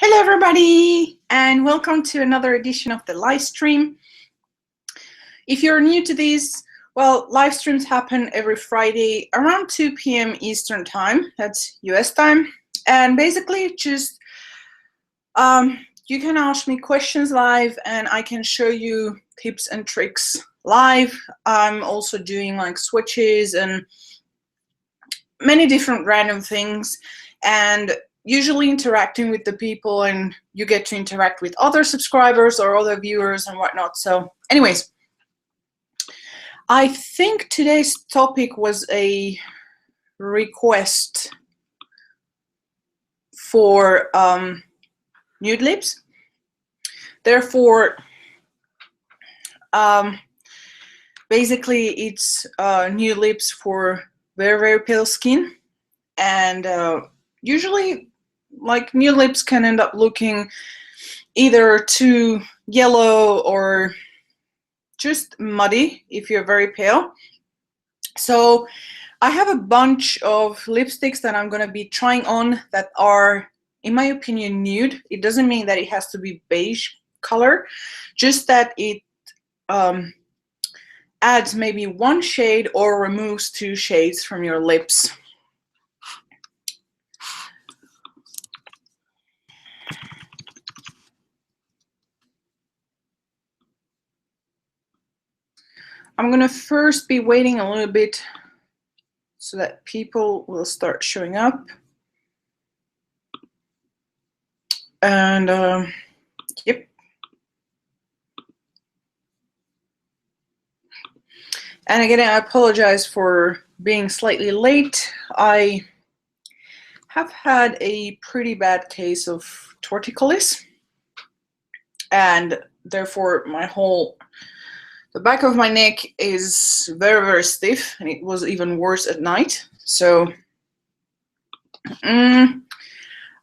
Hello everybody and welcome to another edition of the live stream. If you're new to this, well, live streams happen every Friday around 2 p.m. Eastern time, that's US time, and basically just you can ask me questions live and I can show you tips and tricks live. I'm also doing like switches and many different random things, and usually interacting with the people, and you get to interact with other subscribers or other viewers and whatnot. So anyways, I think today's topic was a request for nude lips. Therefore, basically it's nude lips for very pale skin, and usually like nude lips can end up looking either too yellow or just muddy if you're very pale. So I have a bunch of lipsticks that I'm going to be trying on that are, in my opinion, nude. It doesn't mean that it has to be beige color, just that it adds maybe one shade or removes two shades from your lips. I'm going to first be waiting a little bit so that people will start showing up. And yep. And again, I apologize for being slightly late. I have had a pretty bad case of torticollis, and therefore the back of my neck is very stiff, and it was even worse at night. So I'm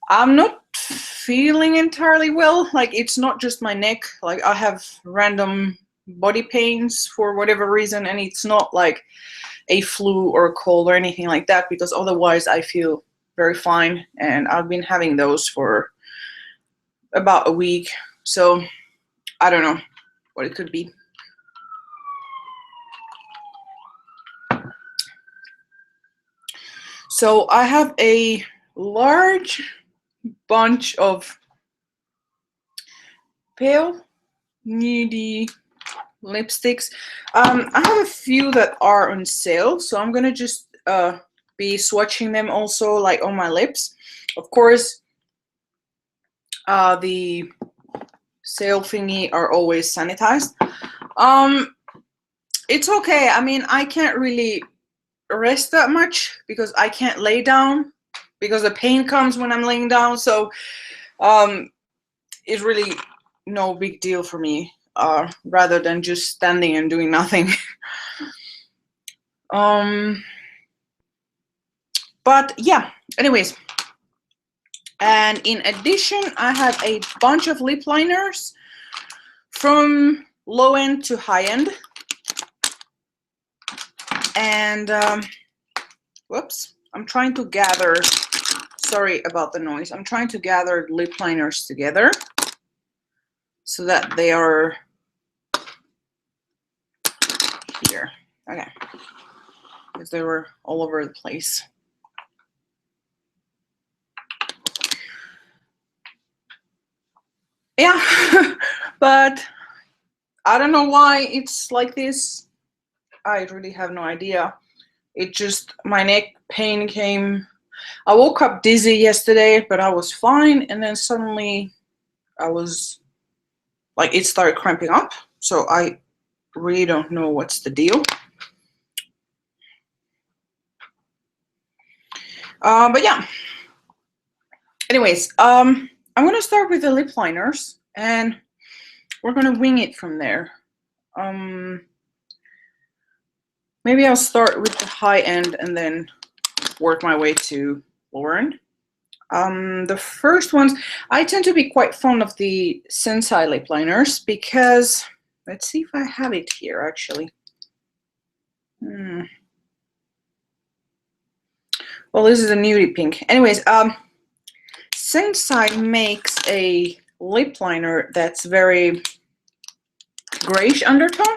not feeling entirely well. Like, it's not just my neck. Like, I have random body pains for whatever reason, and it's not like a flu or a cold or anything like that, because otherwise I feel very fine, and I've been having those for about a week. So I don't know what it could be. So I have a large bunch of pale nudie lipsticks. I have a few that are on sale, so I'm gonna just be swatching them also, like on my lips. Of course, the sale thingy are always sanitized. It's okay. I mean, I can't really rest that much because I can't lay down because the pain comes when I'm laying down. So it's really no big deal for me, rather than just standing and doing nothing. But yeah, anyways. And in addition, I have a bunch of lip liners from low end to high end. And whoops, I'm trying to gather, sorry about the noise, I'm trying to gather lip liners together so that they are here. Okay, because they were all over the place. Yeah, but I don't know why it's like this. I really have no idea. It just, my neck pain came. I woke up dizzy yesterday, but I was fine, and then suddenly I was like, it started cramping up. So I really don't know what's the deal. But yeah. Anyways, I'm gonna start with the lip liners, and we're gonna wing it from there. Maybe I'll start with the high end and then work my way to lower end. The first ones, I tend to be quite fond of the Sensai lip liners because, let's see if I have it here actually. Well, this is a nudie pink. Anyways, Sensai makes a lip liner that's very grayish undertone.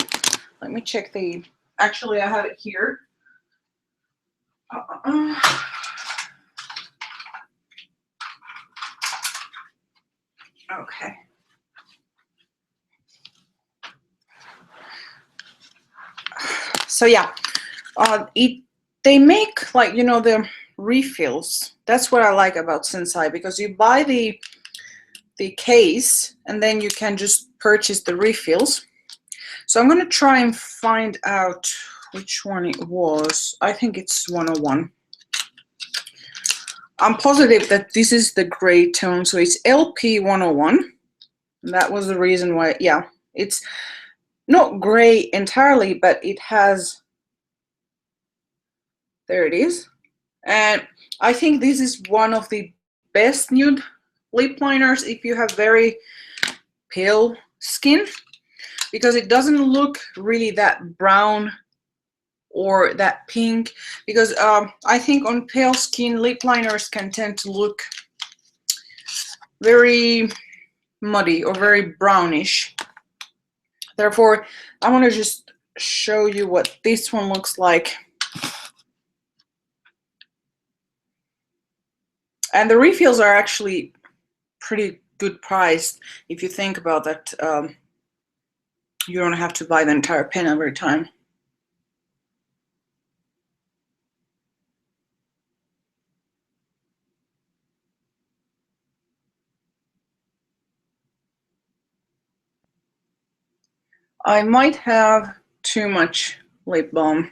Let me check the, actually I have it here. Okay. So yeah, they make, like, you know, the refills. That's what I like about Sensai, because you buy the case and then you can just purchase the refills. So I'm gonna try and find out which one it was. I think it's 101. I'm positive that this is the gray tone, so it's LP 101. And that was the reason why, yeah, it's not gray entirely, but it has, there it is. And I think this is one of the best nude lip liners if you have very pale skin, because it doesn't look really that brown or that pink, because I think on pale skin lip liners can tend to look very muddy or very brownish. Therefore, I want to just show you what this one looks like. And the refills are actually pretty good priced if you think about that. You don't have to buy the entire pen every time. I might have too much lip balm.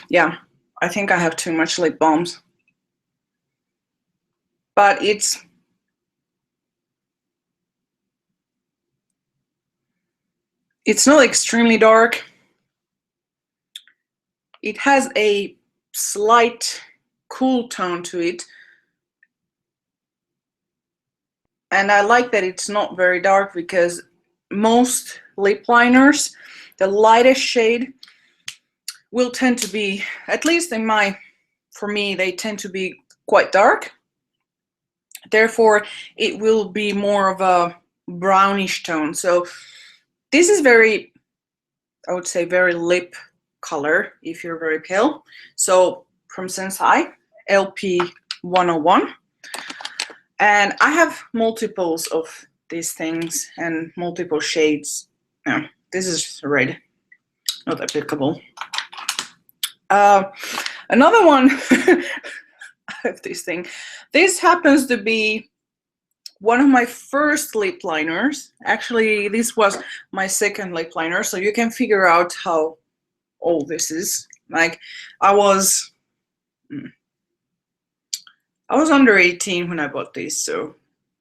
Yeah, I think I have too much lip balms. But it's not extremely dark. It has a slight cool tone to it. And I like that it's not very dark, because most lip liners, the lightest shade will tend to be, at least in my, for me, they tend to be quite dark. Therefore, it will be more of a brownish tone. So this is very, I would say, very lip color if you're very pale. So from Sensai, LP 101. And I have multiples of these things and multiple shades. Yeah, this is red, not applicable. Another one, I have this thing. This happens to be one of my first lip liners. Actually, this was my second lip liner, so you can figure out how old this is. Like, I was under 18 when I bought this, so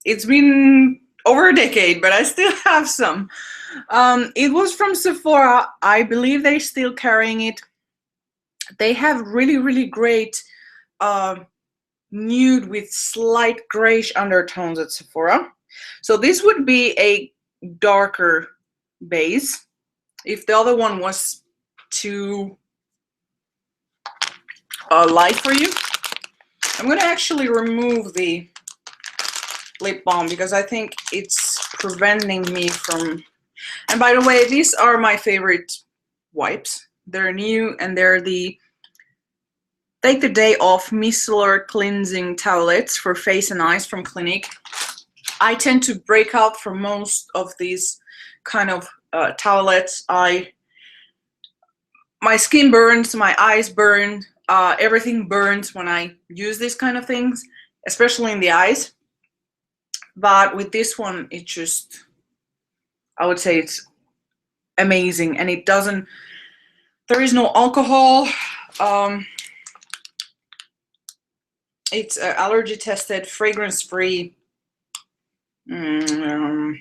it's been over a decade, but I still have some. It was from Sephora. I believe they're still carrying it. They have really, really great nude with slight grayish undertones at Sephora. So this would be a darker base if the other one was too light for you. I'm gonna actually remove the lip balm because I think it's preventing me from, and by the way, these are my favorite wipes. They're new and they're the Take the Day Off Micellar Cleansing Towelettes for face and eyes from Clinique. I tend to break out from most of these kind of towelettes. My skin burns, my eyes burn, everything burns when I use these kind of things, especially in the eyes. But with this one, it just, I would say it's amazing, and it doesn't, there is no alcohol. It's allergy tested, fragrance free. Trying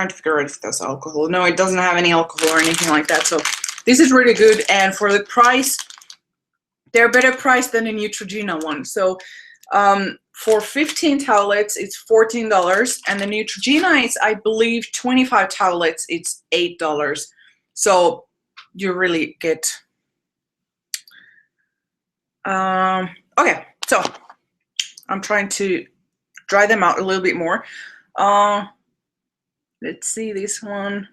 to figure out if that's alcohol. No, it doesn't have any alcohol or anything like that. So this is really good, and for the price, they're better priced than the Neutrogena one. So for 15 towelettes, it's $14, and the Neutrogena is, I believe, 25 towelettes, it's $8. So you really get. Okay, so I'm trying to dry them out a little bit more. Let's see this one.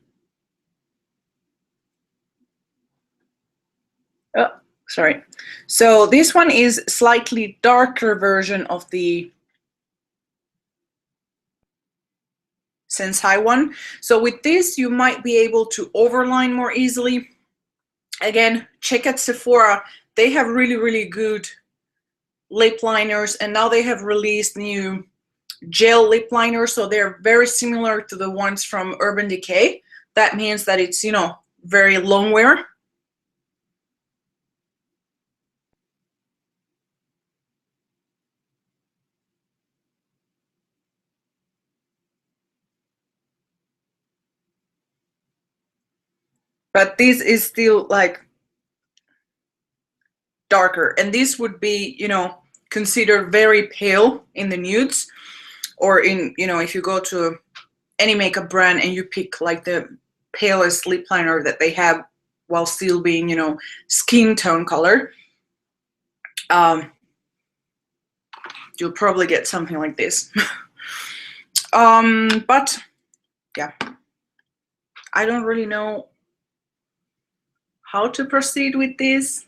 Oh, sorry. So this one is slightly darker version of the Sensai one. So with this, you might be able to overline more easily. Again, check at Sephora. They have really, really good lip liners, and now they have released new gel lip liners, so they're very similar to the ones from Urban Decay. That means that it's, you know, very long wear. But this is still like darker, and this would be, you know, considered very pale in the nudes, or in, you know, if you go to any makeup brand and you pick like the palest lip liner that they have while still being, you know, skin tone color, you'll probably get something like this. But yeah, I don't really know how to proceed with this.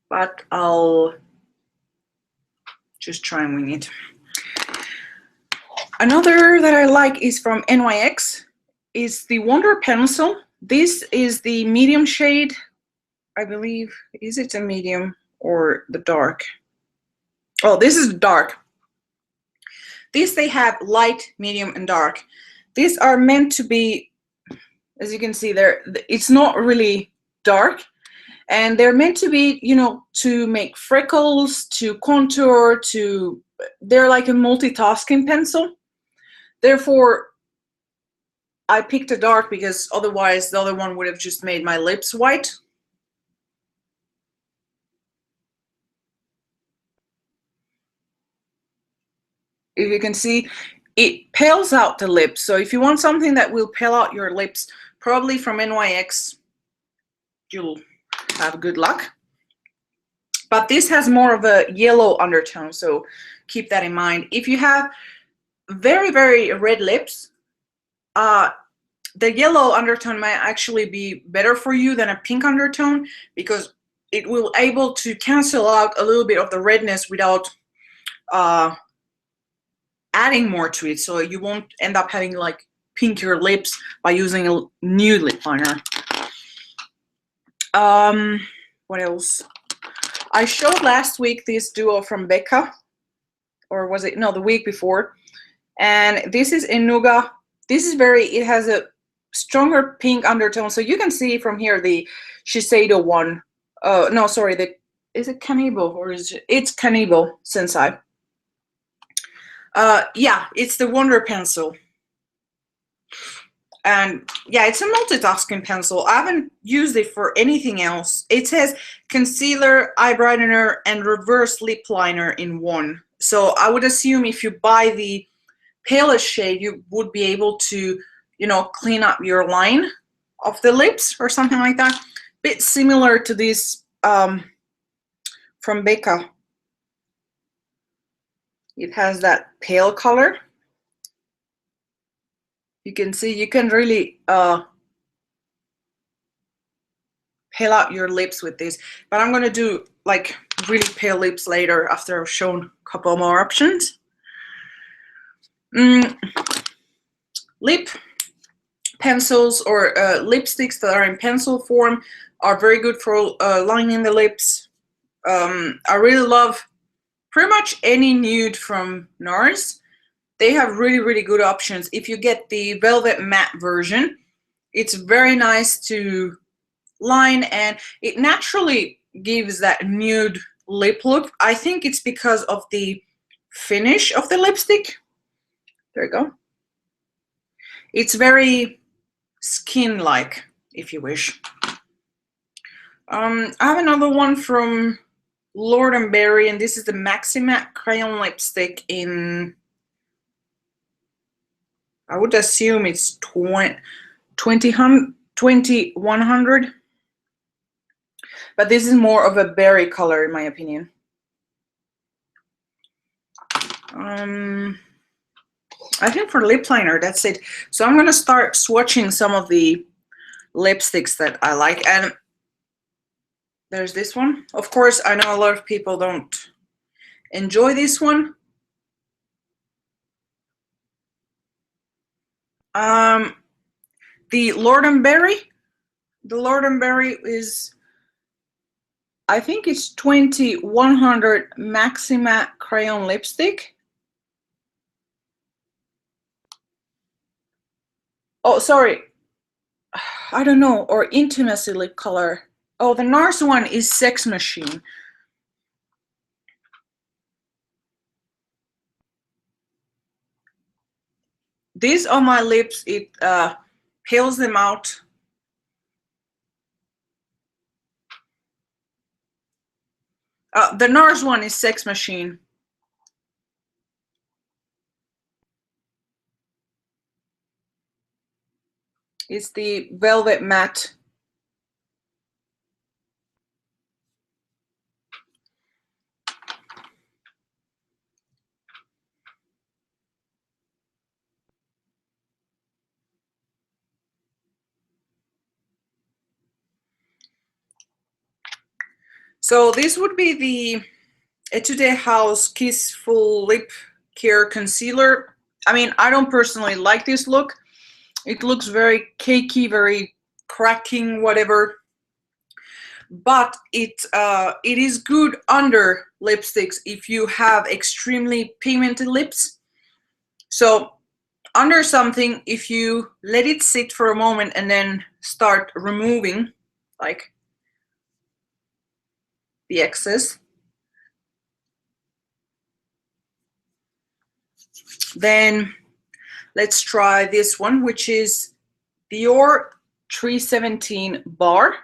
But I'll just try and wing it. Another that I like is from NYX, is the Wonder Pencil. This is the medium shade, I believe. Is it a medium or the dark? Oh, this is the dark. These they have light, medium, and dark. These are meant to be, as you can see there, it's not really dark. And they're meant to be, you know, to make freckles, to contour, to, they're like a multitasking pencil. Therefore, I picked a dark because otherwise the other one would have just made my lips white. If you can see, it pales out the lips. So if you want something that will pale out your lips, probably from NYX, you'll have good luck. But this has more of a yellow undertone, so keep that in mind. If you have very, very red lips, the yellow undertone might actually be better for you than a pink undertone, because it will able to cancel out a little bit of the redness without adding more to it, so you won't end up having like pinkier lips by using a nude lip liner. What else? I showed last week this duo from Becca, or was it, no, the week before, and this is Enuga. This is very, it has a stronger pink undertone, so you can see from here the Shiseido one. No, sorry, the, is it Kanebo, or is it, it's Kanebo Sensai. Yeah, it's the Wonder Pencil. And yeah, it's a multitasking pencil. I haven't used it for anything else. It says concealer, eye brightener, and reverse lip liner in one. So I would assume if you buy the palest shade, you would be able to, you know, clean up your line of the lips or something like that. Bit similar to this from Becca. It has that pale color. You can see, you can really pale out your lips with this, but I'm gonna do like really pale lips later after I've shown a couple more options. Lip pencils or lipsticks that are in pencil form are very good for lining the lips. I really love pretty much any nude from NARS. They have really, really good options. If you get the Velvet Matte version, it's very nice to line, and it naturally gives that nude lip look. I think it's because of the finish of the lipstick. There you go. It's very skin-like, if you wish. I have another one from Lord & Berry, and this is the Maxi Matte Crayon Lipstick in, I would assume it's 2100. But this is more of a berry color in my opinion. I think for lip liner, that's it. So I'm gonna start swatching some of the lipsticks that I like. And there's this one. Of course, I know a lot of people don't enjoy this one. The Lord and Berry. The Lord and Berry is, I think it's 2100 Maxima Crayon Lipstick. Oh, sorry. I don't know. Or Intimacy Lip Color. Oh, the NARS one is Sex Machine. This on my lips, it peels them out. The NARS one is Sex Machine. It's the Velvet Matte. So this would be the Etude House Kissful Lip Care Concealer. I mean, I don't personally like this look. It looks very cakey, very cracking, whatever. But it is good under lipsticks if you have extremely pigmented lips. So under something, if you let it sit for a moment and then start removing, like the excess, then let's try this one, which is Dior 317 Bar.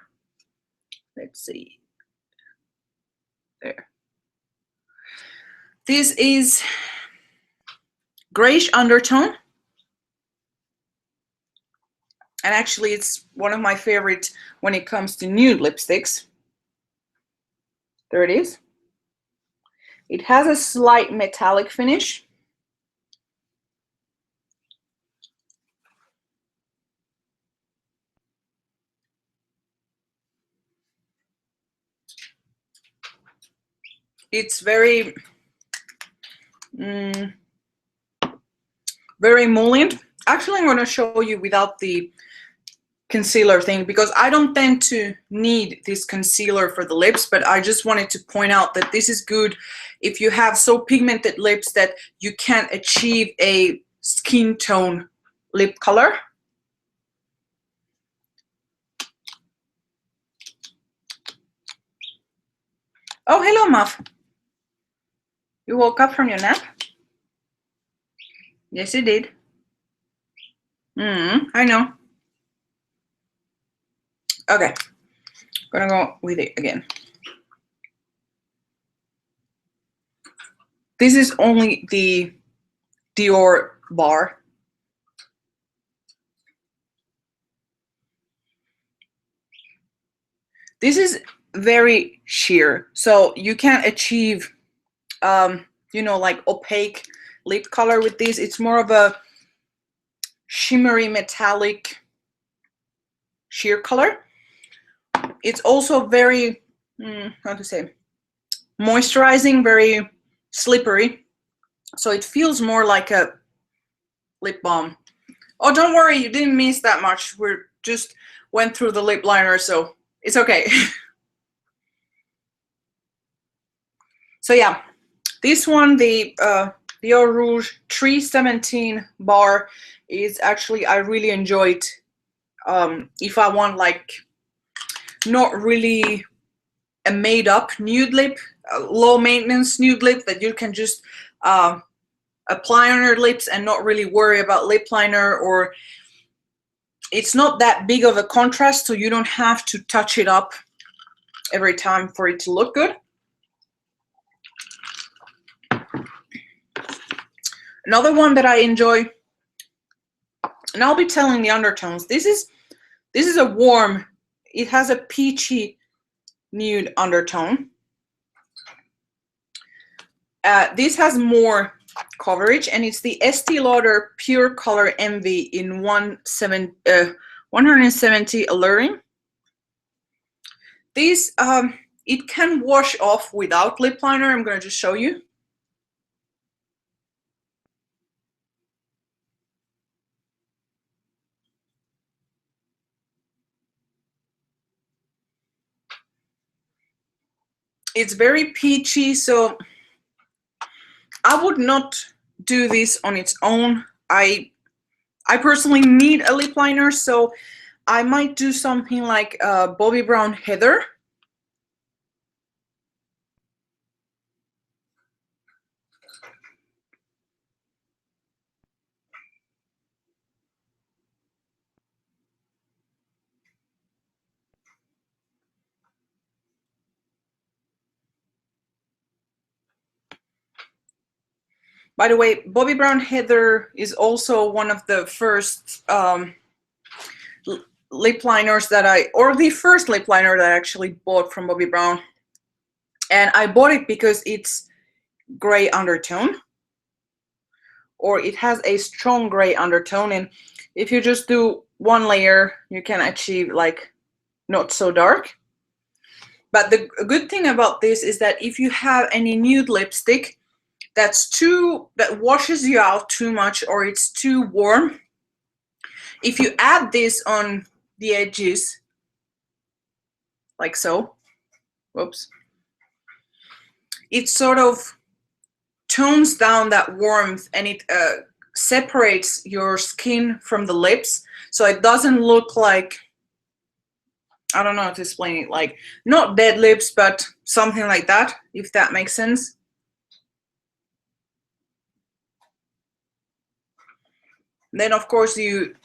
Let's see. There. This is grayish undertone. And actually it's one of my favorite when it comes to nude lipsticks. There it is. It has a slight metallic finish. It's very, very emollient. Actually, I'm going to show you without the concealer thing because I don't tend to need this concealer for the lips, but I just wanted to point out that this is good if you have so pigmented lips that you can't achieve a skin tone lip color. Oh, hello, Muff. You woke up from your nap? Yes, you did. I know. Okay, gonna go with it again. This is only the Dior bar. This is very sheer, so you can't achieve, you know, like opaque lip color with this. It's more of a shimmery metallic sheer color. It's also very, how to say, moisturizing, very slippery. So it feels more like a lip balm. Oh, don't worry, you didn't miss that much. We just went through the lip liner, so it's okay. So yeah, this one, the Dior Rouge 317 bar is actually, I really enjoy it. If I want like not really a made up nude lip, low maintenance nude lip that you can just apply on your lips and not really worry about lip liner, or it's not that big of a contrast, so you don't have to touch it up every time for it to look good. Another one that I enjoy, and I'll be telling the undertones, this is a warm, it has a peachy nude undertone. This has more coverage, and it's the Estee Lauder Pure Color Envy in 170 Alluring. This, it can wash off without lip liner. I'm going to just show you. It's very peachy, so I would not do this on its own. I personally need a lip liner, so I might do something like Bobbi Brown Heather. By the way, Bobbi Brown Heather is also one of the first lip liners that or the first lip liner that I actually bought from Bobbi Brown. And I bought it because it's gray undertone, or it has a strong gray undertone. And if you just do one layer, you can achieve like not so dark. But the good thing about this is that if you have any nude lipstick that washes you out too much, or it's too warm, if you add this on the edges, like so, whoops, it sort of tones down that warmth, and it separates your skin from the lips, so it doesn't look like, I don't know how to explain it, like not dead lips, but something like that, if that makes sense. Then of course you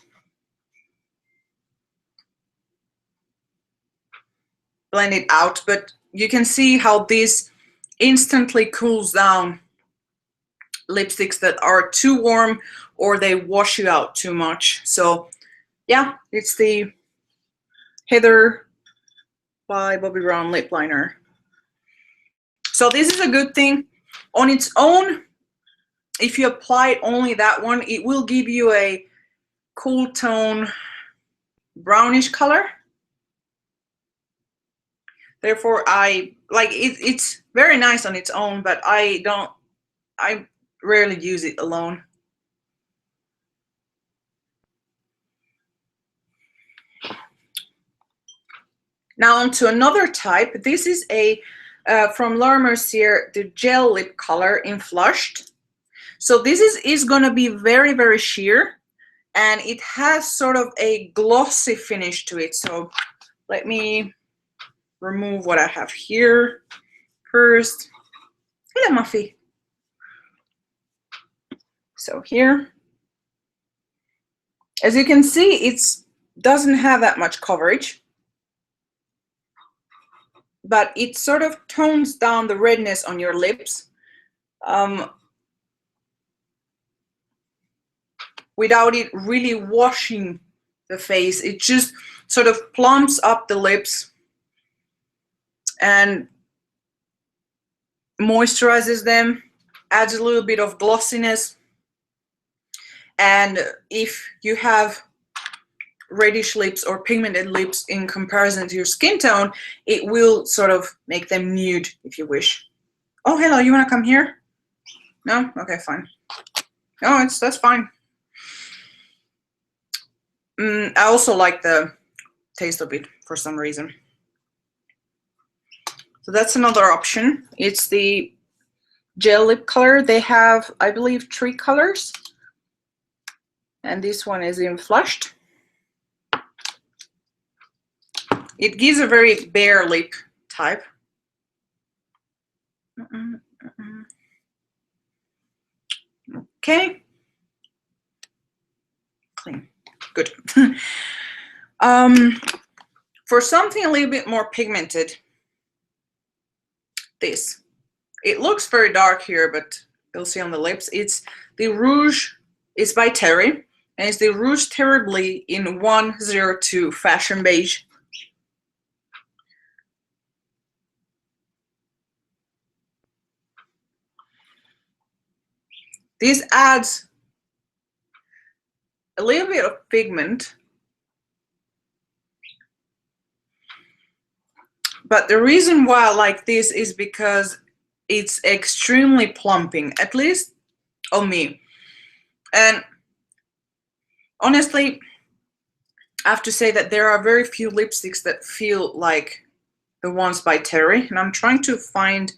blend it out, but you can see how this instantly cools down lipsticks that are too warm or they wash you out too much. So yeah, it's the Heather by Bobbi Brown lip liner. So this is a good thing. On its own, if you apply only that one, it will give you a cool tone brownish color. Therefore, I like it. It's very nice on its own, but I rarely use it alone. Now on to another type. This is a from Laura Mercier, the gel lip color in Flushed. So this is going to be very, very sheer, and it has sort of a glossy finish to it. So let me remove what I have here first. Hello, Muffy. So here, as you can see, it doesn't have that much coverage, but it sort of tones down the redness on your lips without it really washing the face. It just sort of plumps up the lips and moisturizes them, adds a little bit of glossiness. And if you have reddish lips or pigmented lips in comparison to your skin tone, it will sort of make them nude if you wish. Oh, hello, you want to come here? No? Okay, fine. No, that's fine. I also like the taste of it for some reason. So that's another option. It's the gel lip color. They have, I believe, 3 colors. And this one is in Flushed. It gives a very bare lip type. Okay. Clean. Good. For something a little bit more pigmented, this. It looks very dark here, but you'll see on the lips. It's the Rouge. It's by Terry, and it's the Rouge Terribly in 102 Fashion Beige. This adds a little bit of pigment, but the reason why I like this is because it's extremely plumping, at least on me. And honestly, I have to say that there are very few lipsticks that feel like the ones by Terry, and I'm trying to find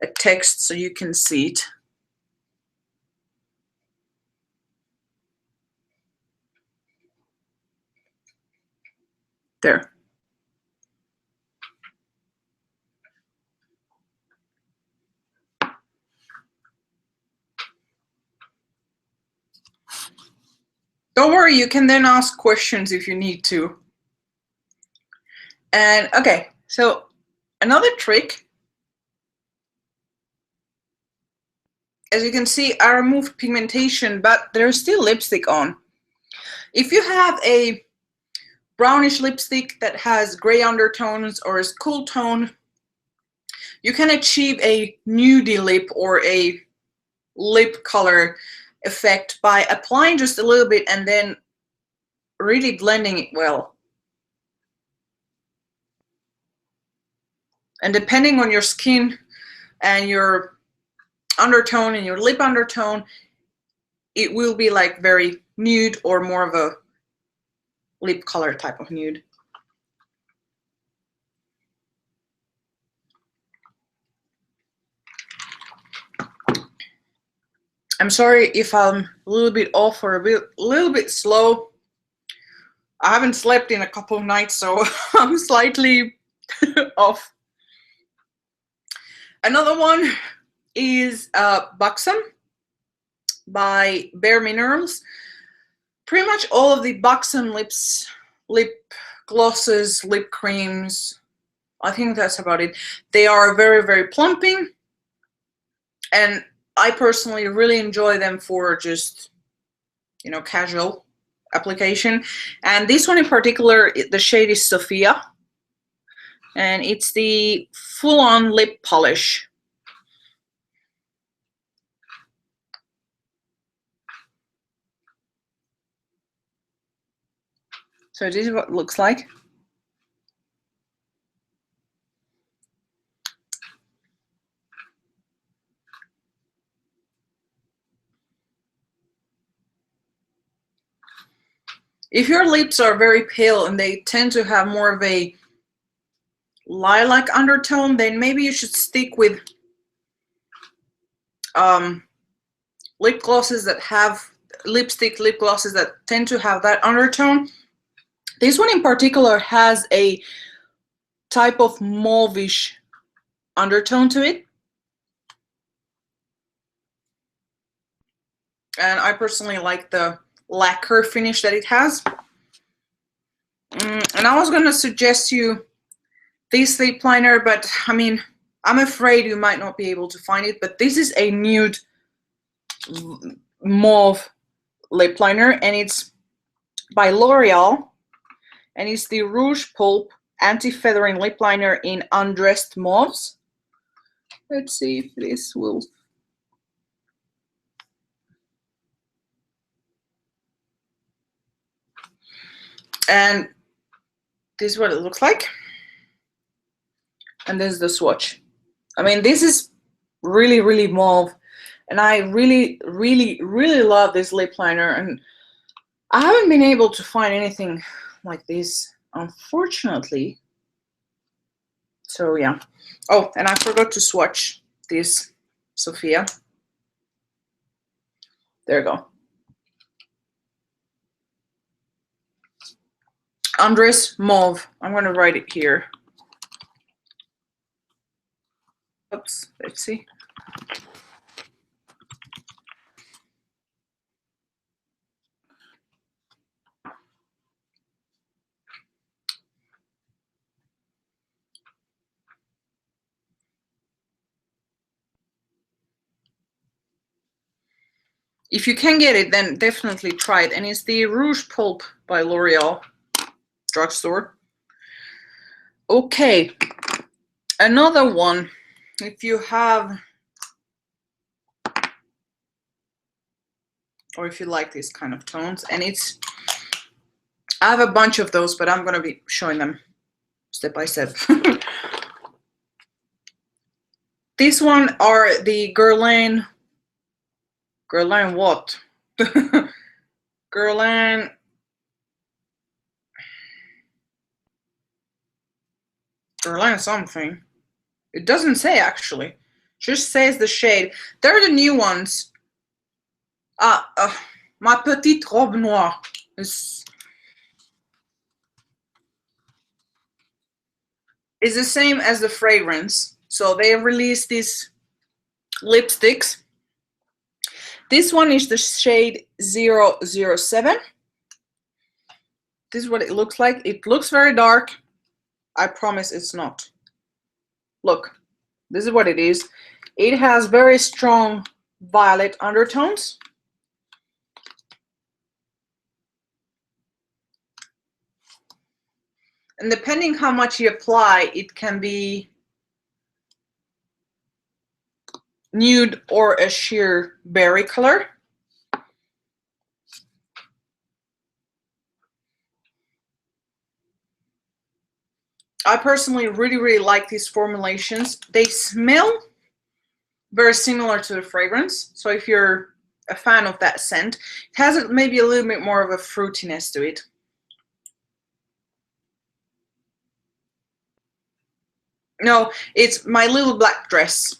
a text so you can see it. There. Don't worry, you can then ask questions if you need to. And okay, so another trick, as you can see, I removed pigmentation, but there's still lipstick on. If you have a brownish lipstick that has gray undertones or is cool tone, you can achieve a nude lip or a lip color effect by applying just a little bit and then really blending it well. And depending on your skin and your undertone and your lip undertone, it will be like very nude or more of a lip color type of nude. I'm sorry if I'm a little bit off or a little bit slow. I haven't slept in a couple of nights, so I'm slightly off. Another one is Buxom by Bare Minerals. Pretty much all of the Buxom lip glosses, lip creams, I think that's about it. They are very, very plumping, and I personally really enjoy them for just, you know, casual application. And this one in particular, the shade is Sophia, and it's the full-on lip polish. So this is what it looks like. If your lips are very pale and they tend to have more of a lilac undertone, then maybe you should stick with lip glosses that have lip glosses that tend to have that undertone. This one in particular has a type of mauvish undertone to it, and I personally like the lacquer finish that it has. And I was gonna suggest you this lip liner, but I mean, I'm afraid you might not be able to find it, but this is a nude mauve lip liner, and it's by L'Oreal, and it's the Rouge Pulp Anti-Feathering Lip Liner in Undressed Mauves. Let's see if this will... And this is what it looks like. And this is the swatch. I mean, this is really, really mauve. And I really, really, really love this lip liner. And I haven't been able to find anything like this, unfortunately. So yeah. Oh, and I forgot to swatch this Sophia. There you go. Andres Mauve. I'm going to write it here. Oops, let's see. If you can get it, then definitely try it. And it's the Rouge Pulp by L'Oreal drugstore. Okay, another one. If you have or if you like these kind of tones. And I have a bunch of those, but I'm gonna be showing them step by step. This one are the Guerlain what? Guerlain something. It doesn't say actually. Just says the shade. They're the new ones. Ma petite robe noire. It's the same as the fragrance. So they released these lipsticks. This one is the shade 007. This is what it looks like. It looks very dark. I promise it's not. Look, this is what it is. It has very strong violet undertones. And depending how much you apply, it can be nude or a sheer berry color. I personally really like these formulations. They smell very similar to the fragrance. So if you're a fan of that scent, it has maybe a little bit more of a fruitiness to it. No, it's My Little Black Dress.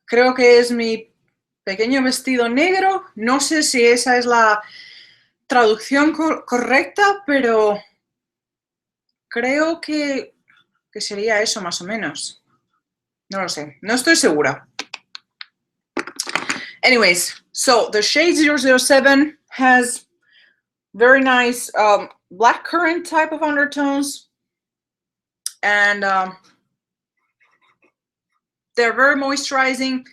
Creo que es Mi Pequeño Vestido Negro. No sé si esa es la traducción correcta, pero creo que sería eso más o menos. No lo sé, no estoy segura. Anyways, so the shade 007 has very nice blackcurrant type of undertones, and they're very moisturizing.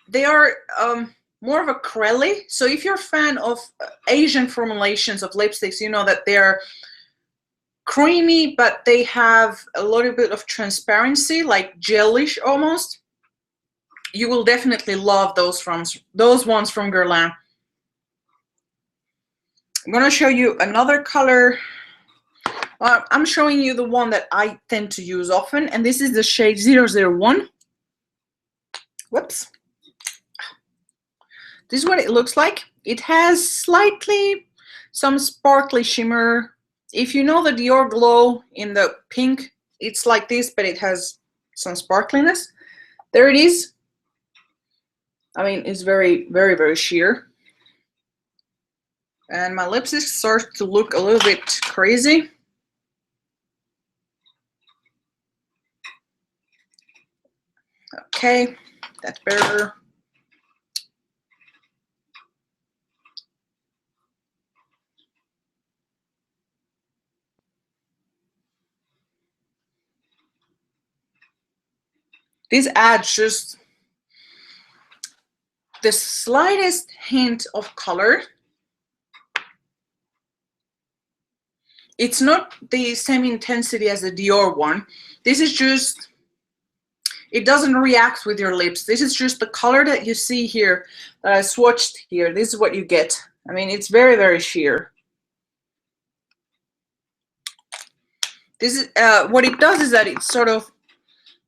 They are more of a crelly. So if you're a fan of Asian formulations of lipsticks, you know that they're creamy, but they have a little bit of transparency, like gelish almost. You will definitely love those ones from Guerlain. I'm gonna show you another color. I'm showing you the one that I tend to use often, and this is the shade 001. Whoops. This is what it looks like. It has slightly some sparkly shimmer. If you know the Dior Glow in the pink, it's like this, but it has some sparkliness. There it is. I mean, it's very sheer. And my lipstick starts to look a little bit crazy. Okay, that's better. This adds just the slightest hint of color. It's not the same intensity as the Dior one. This is just, it doesn't react with your lips. This is just the color that you see here, that I swatched here. This is what you get. I mean, it's very sheer. This is what it does is that it sort of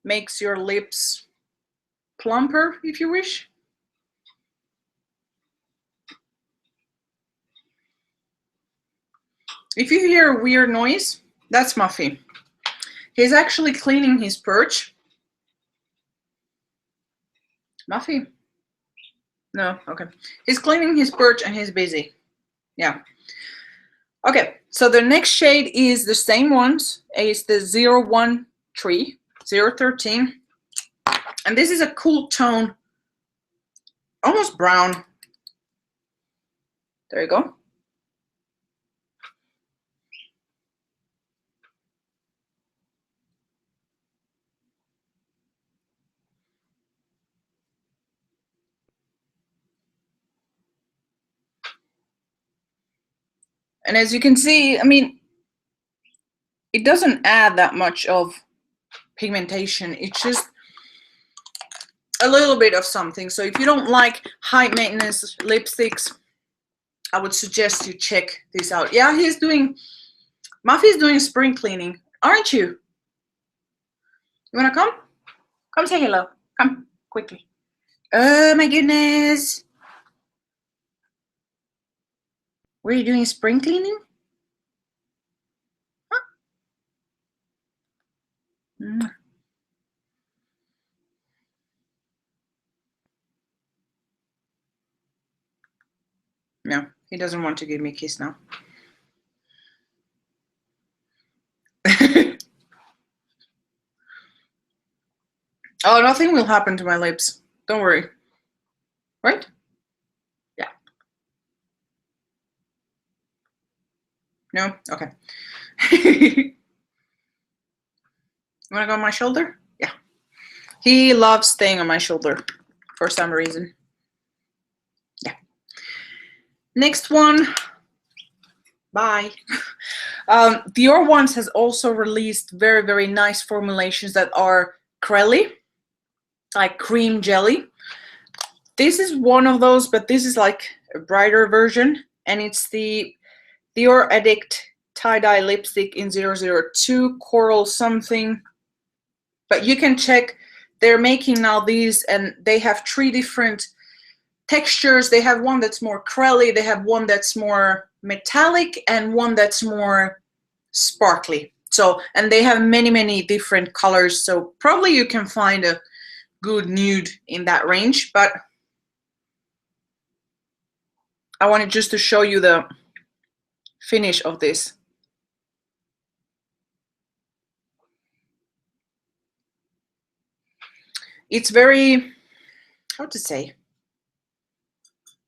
makes your lips plumper, if you wish. If you hear a weird noise, that's Muffy. He's actually cleaning his perch. Muffy? No, okay. He's cleaning his perch and he's busy. Yeah. Okay, so the next shade is the same ones. It's the 013, 013. And this is a cool tone, almost brown. There you go. And as you can see, I mean, it doesn't add that much of pigmentation. It's just a little bit of something. So if you don't like high maintenance lipsticks, I would suggest you check this out. Yeah, Muffy's doing spring cleaning, aren't you? You wanna come? Come say hello. Come, quickly. Oh my goodness. Were you doing spring cleaning? Huh? No, he doesn't want to give me a kiss now. Oh, nothing will happen to my lips. Don't worry. Right? Yeah. No? Okay. You want to go on my shoulder? Yeah. He loves staying on my shoulder for some reason. Yeah. Next one. Bye. Dior Ones has also released very, very nice formulations that are crelly, like cream jelly. This is one of those, but this is like a brighter version, and it's the Dior Addict tie-dye lipstick in 002 coral something. But you can check, they're making now these, and they have 3 different textures. They have one that's more crelly, they have one that's more metallic, and one that's more sparkly. So, and they have many, many different colors, so probably you can find a good nude in that range. But I wanted just to show you the finish of this. It's very, how to say,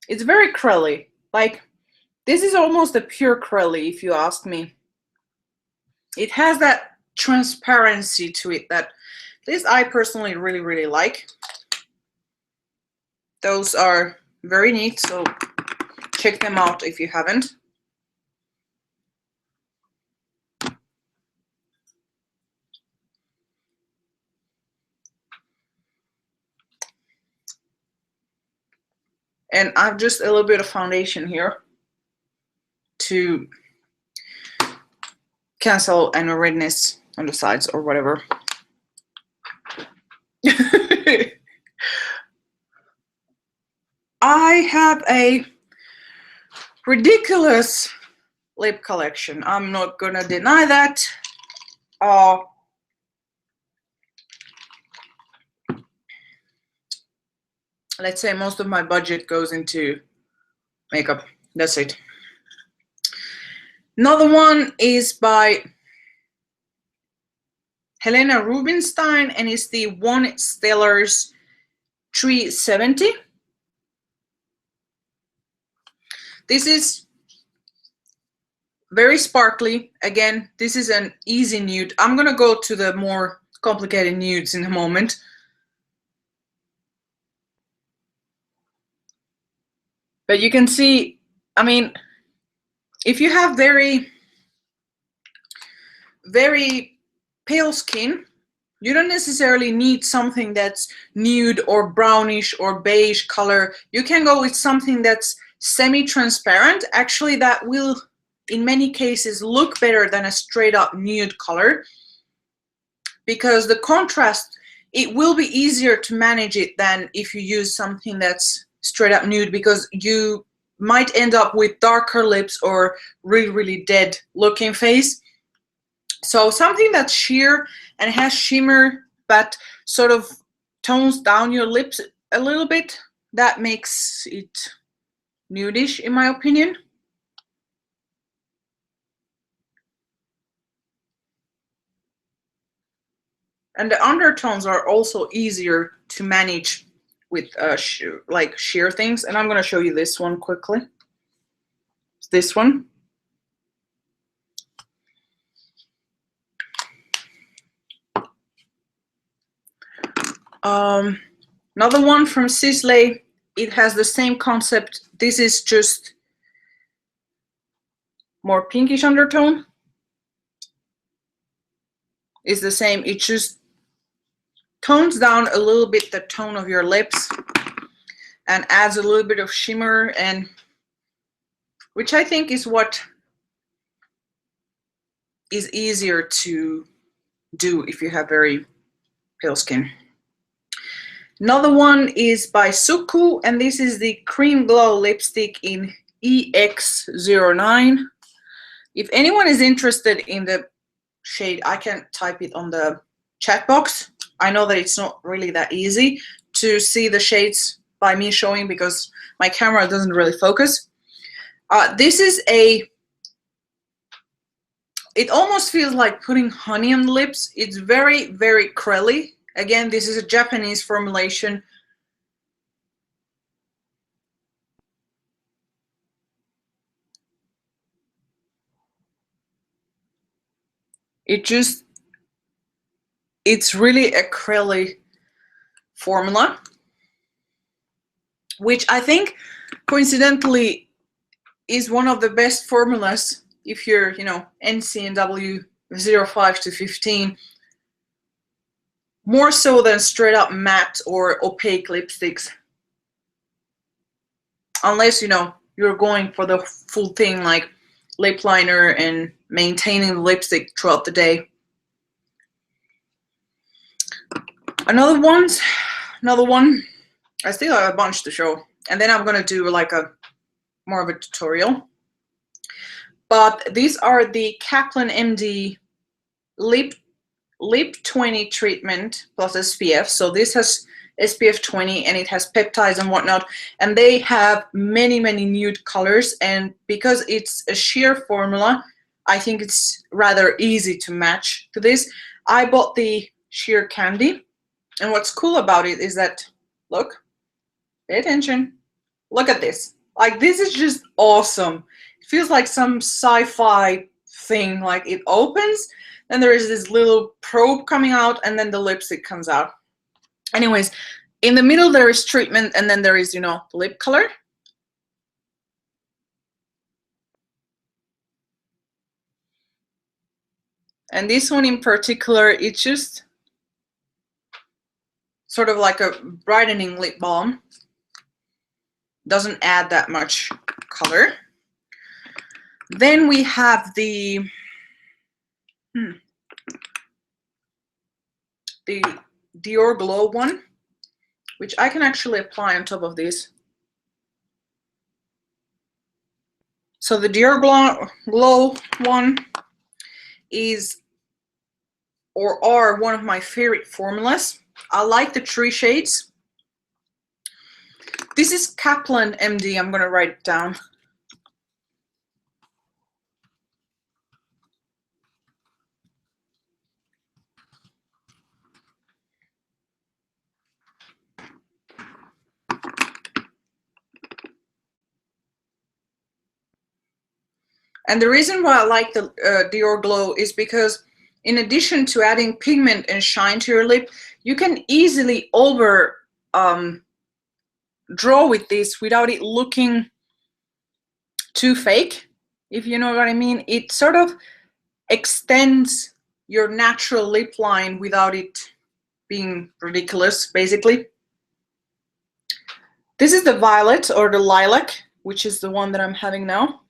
it's very crelly. Like, this is almost a pure crelly, if you ask me. It has that transparency to it that this I personally really, really like. Those are very neat, so check them out if you haven't. And I've just a little bit of foundation here to cancel any redness on the sides or whatever. I have a ridiculous lip collection. I'm not gonna deny that. Let's say most of my budget goes into makeup. That's it. Another one is by Helena Rubinstein, and it's the One Stellars 370. This is very sparkly. Again, this is an easy nude. I'm gonna go to the more complicated nudes in a moment. But you can see, I mean, if you have very, very pale skin, you don't necessarily need something that's nude or brownish or beige color. You can go with something that's semi-transparent. Actually, that will, in many cases, look better than a straight up nude color, because the contrast, it will be easier to manage it than if you use something that's straight up nude, because you might end up with darker lips or really, really dead looking face. So something that's sheer and has shimmer but sort of tones down your lips a little bit, that makes it nudish in my opinion. And the undertones are also easier to manage with like sheer things. And I'm going to show you this one quickly. It's this one. Another one from Sisley. It has the same concept. This is just more pinkish undertone. It's the same. It's just tones down a little bit the tone of your lips and adds a little bit of shimmer, and which I think is what is easier to do if you have very pale skin. Another one is by Suku, and this is the Cream Glow lipstick in EX09. If anyone is interested in the shade, I can type it on the chat box. I know that it's not really that easy to see the shades by me showing because my camera doesn't really focus. This is it almost feels like putting honey on the lips. It's very, very curly. Again, this is a Japanese formulation. It's really a curly formula, which I think coincidentally is one of the best formulas if you're, you know, NCNW 05 to 15, more so than straight up matte or opaque lipsticks. Unless, you know, you're going for the full thing like lip liner and maintaining the lipstick throughout the day. Another one, I still have a bunch to show, and then I'm gonna do like a more of a tutorial. But these are the Kaplan MD Lip 20 treatment plus SPF. So this has SPF 20 and it has peptides and whatnot, and they have many nude colors, and because it's a sheer formula, I think it's rather easy to match to this. I bought the sheer candy, and what's cool about it is that, look, pay attention, look at this. Like, this is just awesome. It feels like some sci-fi thing. Like, it opens, and there is this little probe coming out, and then the lipstick comes out. Anyways, in the middle there is treatment, and then there is, you know, lip color. And this one in particular, it's just sort of like a brightening lip balm. Doesn't add that much color. Then we have the Dior Glow one, which I can actually apply on top of this. So the Dior Glow one is, or are, one of my favorite formulas. I like the 3 shades. This is Kaplan MD. I'm gonna write it down. And the reason why I like the Dior Glow is because in addition to adding pigment and shine to your lip, you can easily over draw with this without it looking too fake, if you know what I mean. It sort of extends your natural lip line without it being ridiculous, basically. This is the Violet, or the Lilac, which is the one that I'm having now.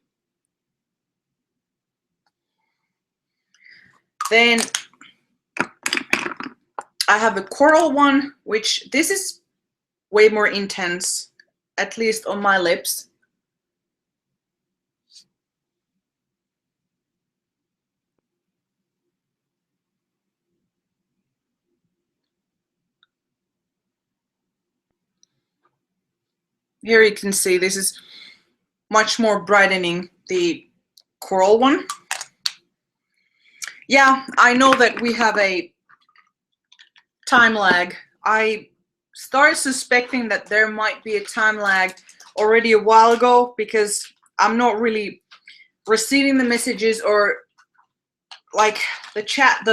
Then I have the Coral one, which this is way more intense, at least on my lips. Here you can see this is much more brightening, the Coral one. Yeah, I know that we have a time lag. I started suspecting that there might be a time lag already a while ago, because I'm not really receiving the messages, or like the chat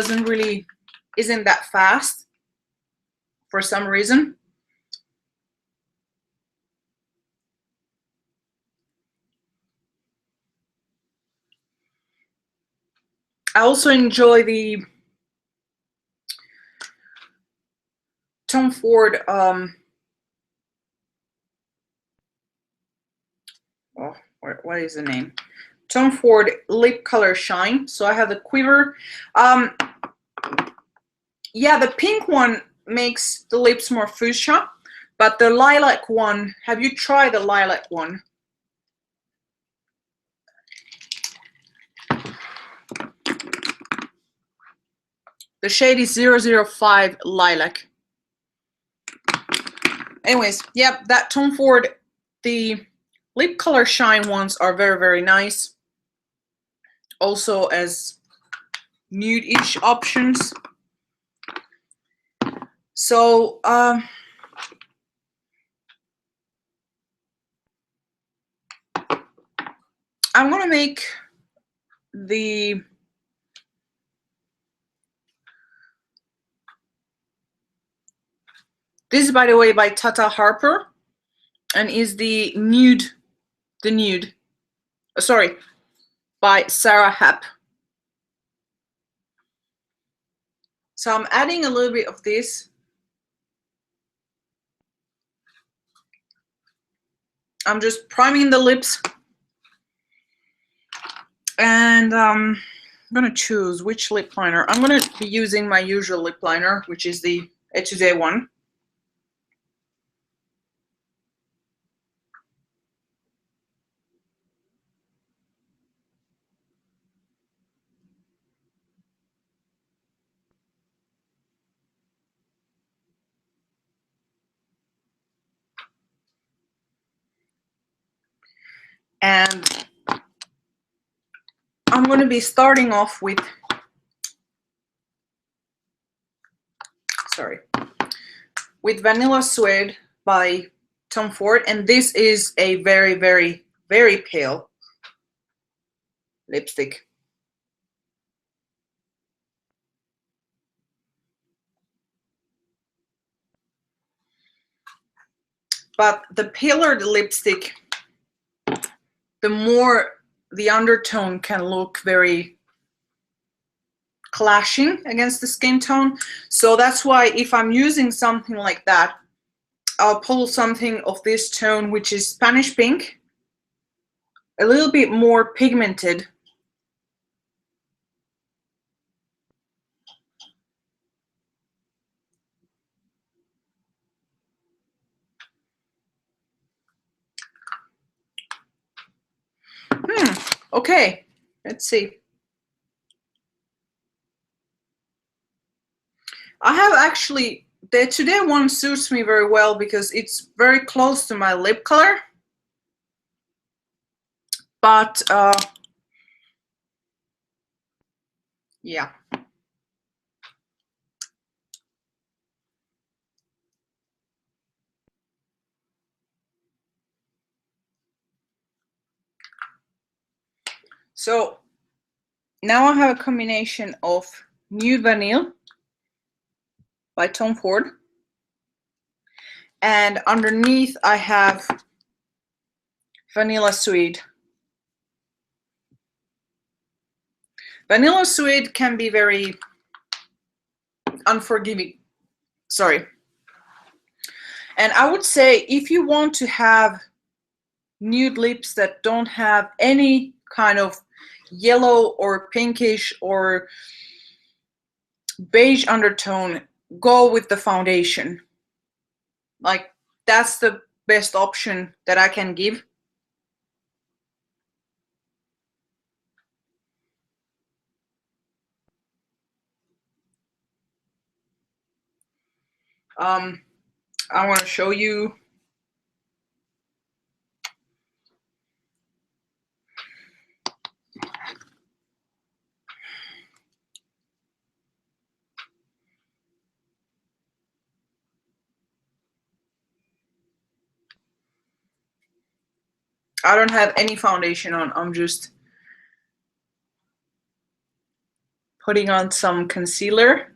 isn't that fast for some reason. I also enjoy the Tom Ford, what is the name? Tom Ford Lip Color Shine. So I have the quiver. Yeah, the pink one makes the lips more fuchsia, but the lilac one, have you tried the lilac one? The shade is 005 Lilac. Anyways, yep, that Tom Ford, the lip color shine ones are very, very nice. Also as nude-ish options. So, I'm gonna make the this is, by the way, by Tata Harper, and is the nude, sorry, by Sarah Happ. So I'm adding a little bit of this. I'm just priming the lips, and I'm gonna choose which lip liner. I'm gonna be using my usual lip liner, which is the Etude one. And I'm going to be starting off with, with Vanilla Suede by Tom Ford. And this is a very, very, very pale lipstick. But the paler the lipstick, the more the undertone can look very clashing against the skin tone. So that's why if I'm using something like that, I'll pull something of this tone, which is Spanish pink, a little bit more pigmented. Okay, let's see. I have actually, the Today one suits me very well because it's very close to my lip color. But, yeah. So, now I have a combination of Nude Vanille by Tom Ford. And underneath I have Vanilla Suede. Vanilla Suede can be very unforgiving. Sorry. And I would say if you want to have nude lips that don't have any kind of yellow or pinkish or beige undertone, go with the foundation. Like, that's the best option that I can give. I want to show you. I don't have any foundation on. I'm just putting on some concealer.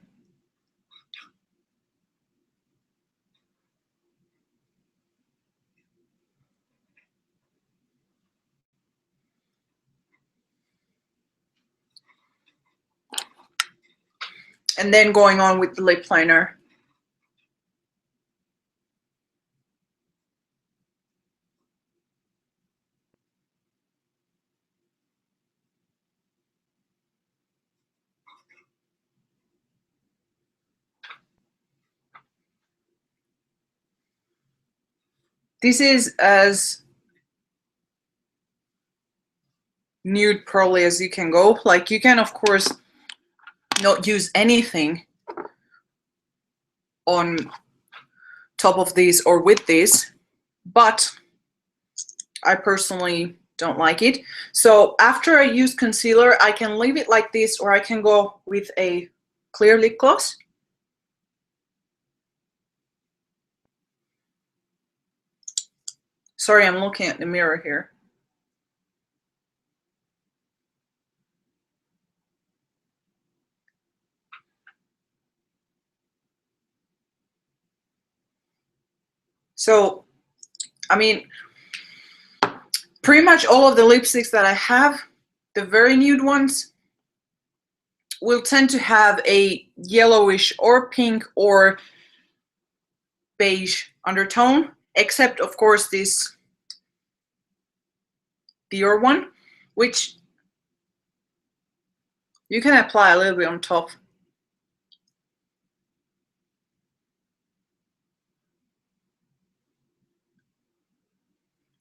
And then going on with the lip liner. this is as nude probably as you can go. Like, you can of course not use anything on top of these or with this, but I personally don't like it. So after I use concealer, I can leave it like this, or I can go with a clear lip gloss. Sorry, I'm looking at the mirror here. So, I mean, pretty much all of the lipsticks that I have, the very nude ones, will tend to have a yellowish or pink or beige undertone, except of course this Dior one, which you can apply a little bit on top.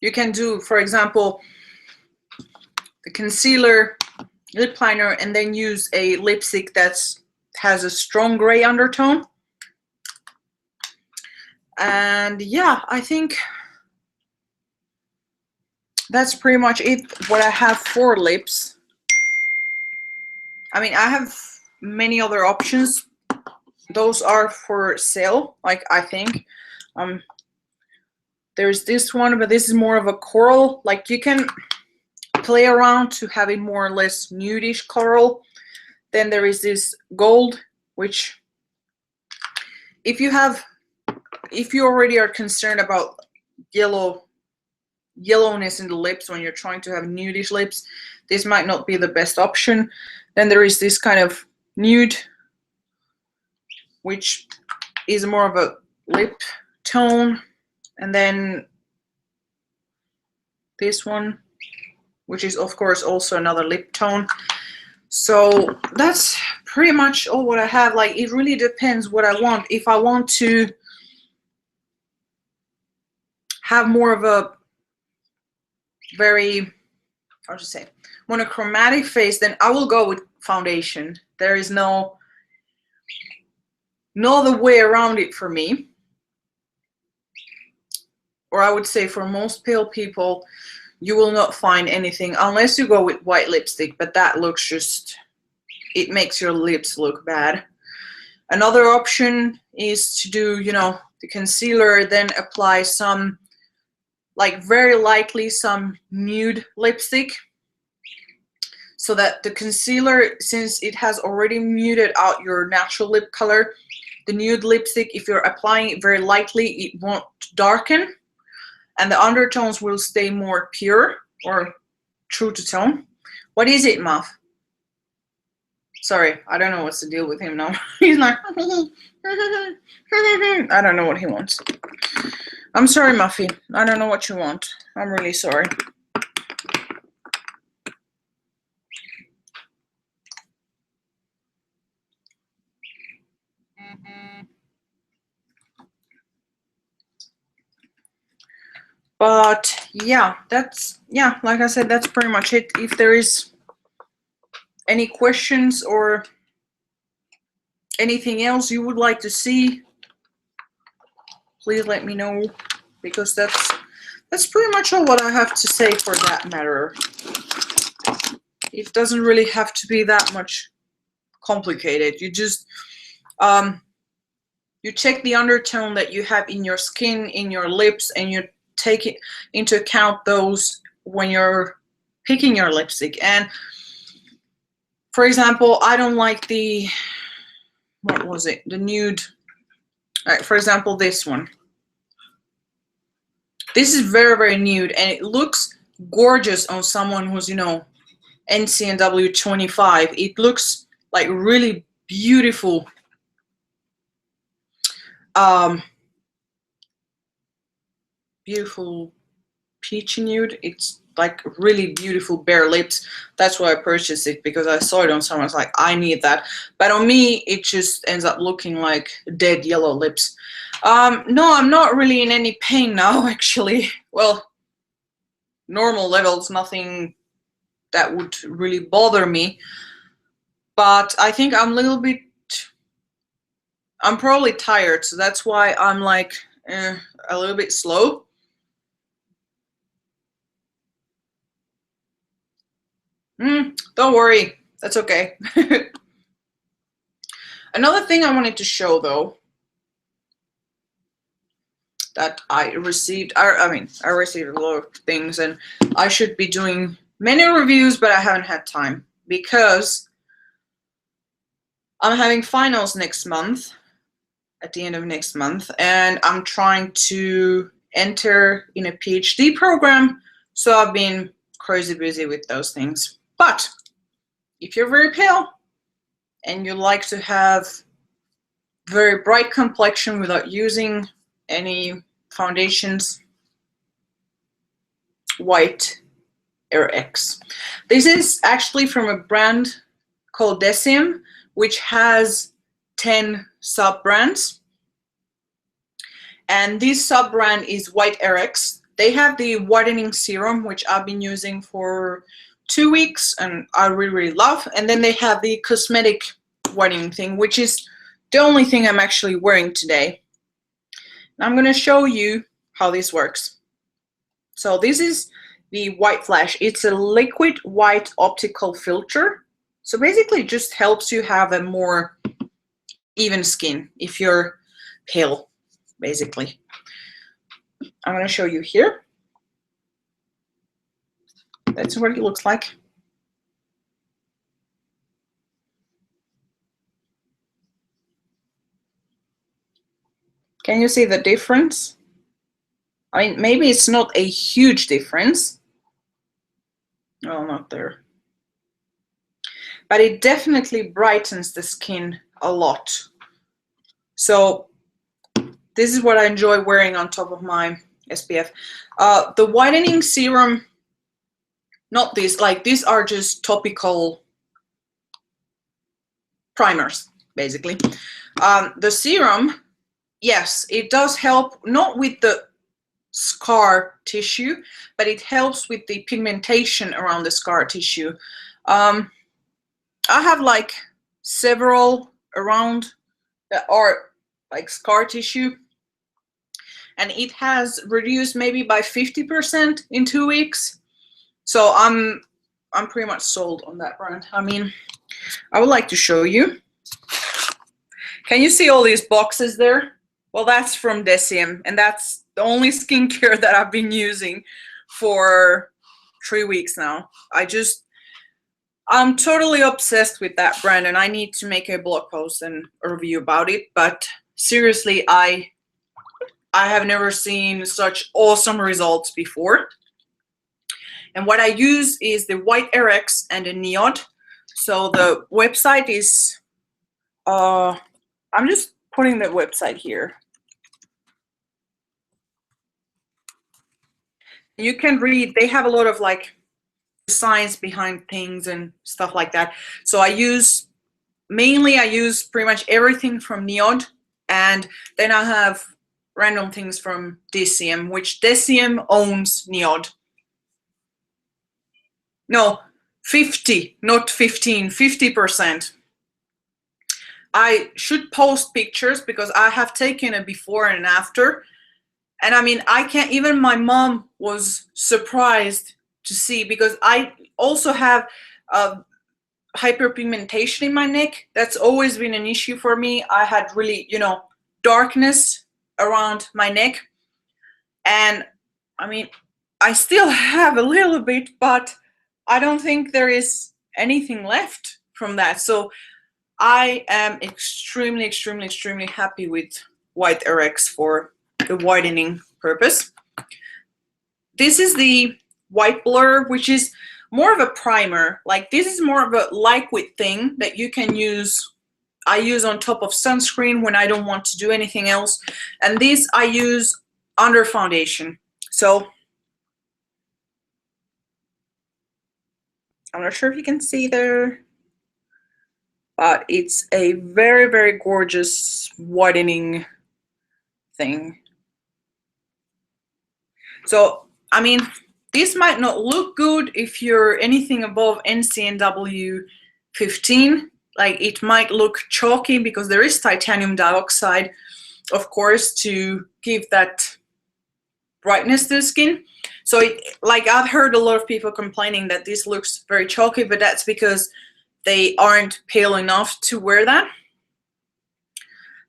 You can do, for example, the concealer, lip liner, and then use a lipstick that has a strong gray undertone. And yeah, I think that's pretty much it, what I have for lips. I mean, I have many other options. Those are for sale, like, I think. There's this one, but this is more of a coral. Like, you can play around to have it more or less nudish coral. Then there is this gold, which if you already are concerned about yellowness in the lips when you're trying to have nudish lips, this might not be the best option. Then there is this kind of nude, which is more of a lip tone. And then this one, which is of course also another lip tone. So that's pretty much all what I have. Like, it really depends what I want. If I want to have more of a very, how to say, monochromatic face, then I will go with foundation. There is no other way around it for me. Or I would say for most pale people, you will not find anything unless you go with white lipstick, but that looks just, it makes your lips look bad. Another option is to do, you know, the concealer, then apply some, like, very lightly some nude lipstick, so that the concealer, since it has already muted out your natural lip color, the nude lipstick, if you're applying it very lightly, it won't darken, and the undertones will stay more pure or true to tone. What is it, Muff? Sorry, I don't know what's the deal with him now. He's like, I don't know what he wants. I'm sorry, Muffy. I don't know what you want. I'm really sorry. But yeah, like I said, that's pretty much it. If there is any questions or anything else you would like to see, please let me know, because that's pretty much all what I have to say for that matter. It doesn't really have to be that much complicated. You just you check the undertone that you have in your skin, in your lips, and you take it into account those when you're picking your lipstick. And for example, I don't like the, what was it, the nude. All right, for example, this one. This is very, very nude, and it looks gorgeous on someone who's, you know, NCNW 25. It looks like really beautiful. Beautiful peachy nude. It's like really beautiful bare lips. That's why I purchased it, because I saw it on someone. I was like, I need that. But on me, it just ends up looking like dead yellow lips. No, I'm not really in any pain now, actually. Well, normal levels, nothing that would really bother me. But I think I'm a little bit, I'm probably tired, so that's why I'm like a little bit slow. Don't worry, that's okay. Another thing I wanted to show, though, that I received, I mean, I received a lot of things, and I should be doing many reviews, but I haven't had time because I'm having finals next month, at the end of next month, and I'm trying to enter in a PhD program, so I've been crazy busy with those things. But if you're very pale and you like to have very bright complexion without using any foundations, White RX. This is actually from a brand called Deciem, which has 10 sub-brands. And this sub-brand is White RX. They have the whitening serum, which I've been using for 2 weeks and I really, really love. And then they have the cosmetic whitening thing, which is the only thing I'm actually wearing today. And I'm going to show you how this works. So this is the White Flash. It's a liquid white optical filter. So basically it just helps you have a more even skin if you're pale, basically. I'm going to show you here. That's what it looks like. Can you see the difference? I mean, maybe it's not a huge difference. Well, not there. But it definitely brightens the skin a lot. So this is what I enjoy wearing on top of my SPF. The whitening serum, not this, like these are just topical primers, basically. The serum, yes, it does help, not with the scar tissue, but it helps with the pigmentation around the scar tissue. I have like several around that are like scar tissue, and it has reduced maybe by 50% in 2 weeks. So I'm pretty much sold on that brand. I mean, I would like to show you. Can you see all these boxes there? Well, that's from Deciem, and that's the only skincare that I've been using for 3 weeks now. I'm totally obsessed with that brand, and I need to make a blog post and a review about it. But seriously, I have never seen such awesome results before. And what I use is the White RX and the Neod. So the website is, I'm just putting the website here. You can read, they have a lot of like science behind things and stuff like that. So I use pretty much everything from Neod, and then I have random things from Deciem, which Deciem owns Neod. No, 50, not 15, 50%. I should post pictures because I have taken a before and after. And I mean, I can't, even my mom was surprised to see, because I also have hyperpigmentation in my neck. That's always been an issue for me. I had really, you know, darkness around my neck. And I mean, I still have a little bit, but I don't think there is anything left from that. So I am extremely, extremely, extremely happy with White RX for the whitening purpose. This is the White Blur, which is more of a primer. Like, this is more of a liquid thing that you can use. I use on top of sunscreen when I don't want to do anything else. And this I use under foundation. So I'm not sure if you can see there, but it's a very, very gorgeous whitening thing. So, I mean, this might not look good if you're anything above NCNW 15. Like, it might look chalky because there is titanium dioxide, of course, to give that brightness to the skin. So, like, I've heard a lot of people complaining that this looks very chalky, but that's because they aren't pale enough to wear that.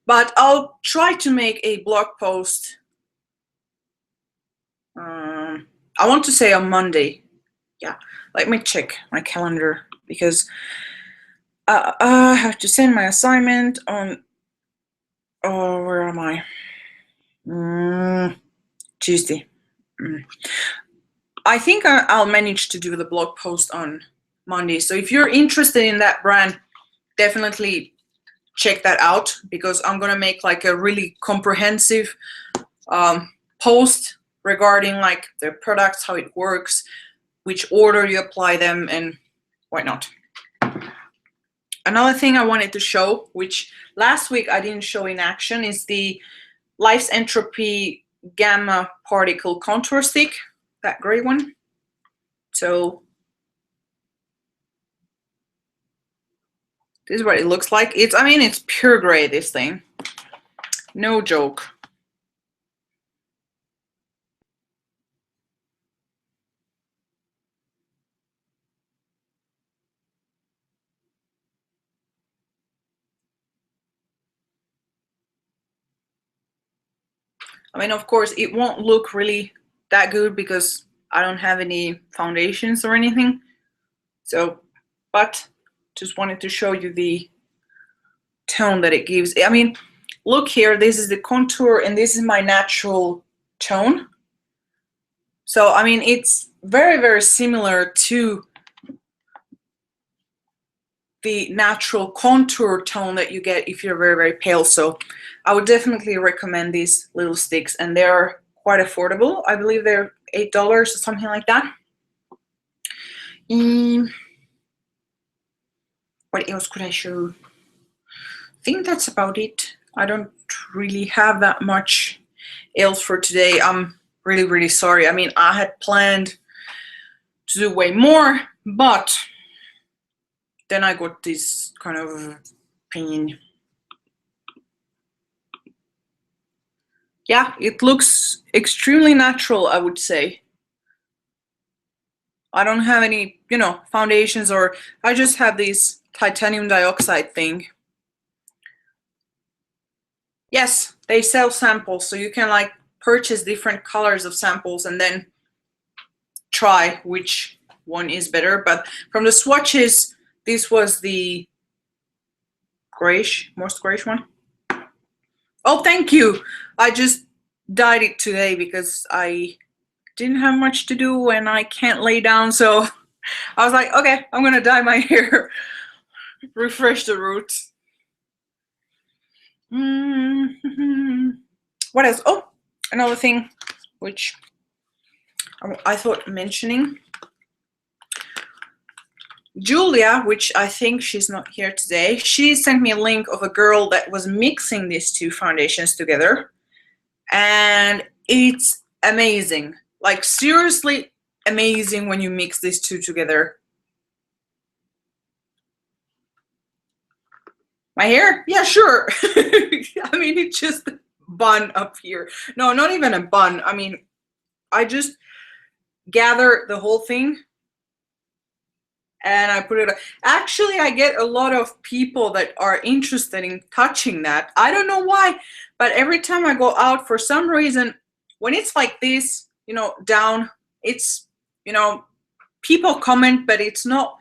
But I'll try to make a blog post. I want to say on Monday. Yeah, let me check my calendar because I have to send my assignment on. Oh, where am I? Tuesday. I think I'll manage to do the blog post on Monday. So if you're interested in that brand, definitely check that out because I'm gonna make like a really comprehensive post regarding like their products, how it works, which order you apply them, and whatnot. Another thing I wanted to show, which last week I didn't show in action, is the Life's Entropy Gamma Particle Contour Stick, that gray one. So this is what it looks like. I mean, it's pure gray, this thing. No joke. I mean, of course, it won't look really that good because I don't have any foundations or anything. So, but just wanted to show you the tone that it gives. I mean, look here, this is the contour and this is my natural tone. So, I mean, it's very, very similar to the natural contour tone that you get if you're very, very pale. So I would definitely recommend these little sticks, and they're quite affordable. I believe they're $8 or something like that. What else could I show? I think that's about it. I don't really have that much else for today. I'm really, really sorry. I mean, I had planned to do way more, but then I got this kind of pain. Yeah, it looks extremely natural, I would say. I don't have any, you know, foundations, or I just have this titanium dioxide thing. Yes, they sell samples, so you can like purchase different colors of samples and then try which one is better. But from the swatches, this was the grayish, most grayish one. Oh, thank you. I just dyed it today because I didn't have much to do and I can't lay down, so I was like, okay, I'm gonna dye my hair, refresh the roots. What else? Oh, another thing which I thought mentioning. Julia, which I think she's not here today, she sent me a link of a girl that was mixing these two foundations together, and it's amazing. Like, seriously amazing when you mix these two together. My hair? Yeah, sure. I mean, it's just a bun up here. No, not even a bun. I mean, I just gather the whole thing and I put it. Actually, I get a lot of people that are interested in touching that. I don't know why, but every time I go out, for some reason, when it's like this, you know, down, it's, you know, people comment, but it's not,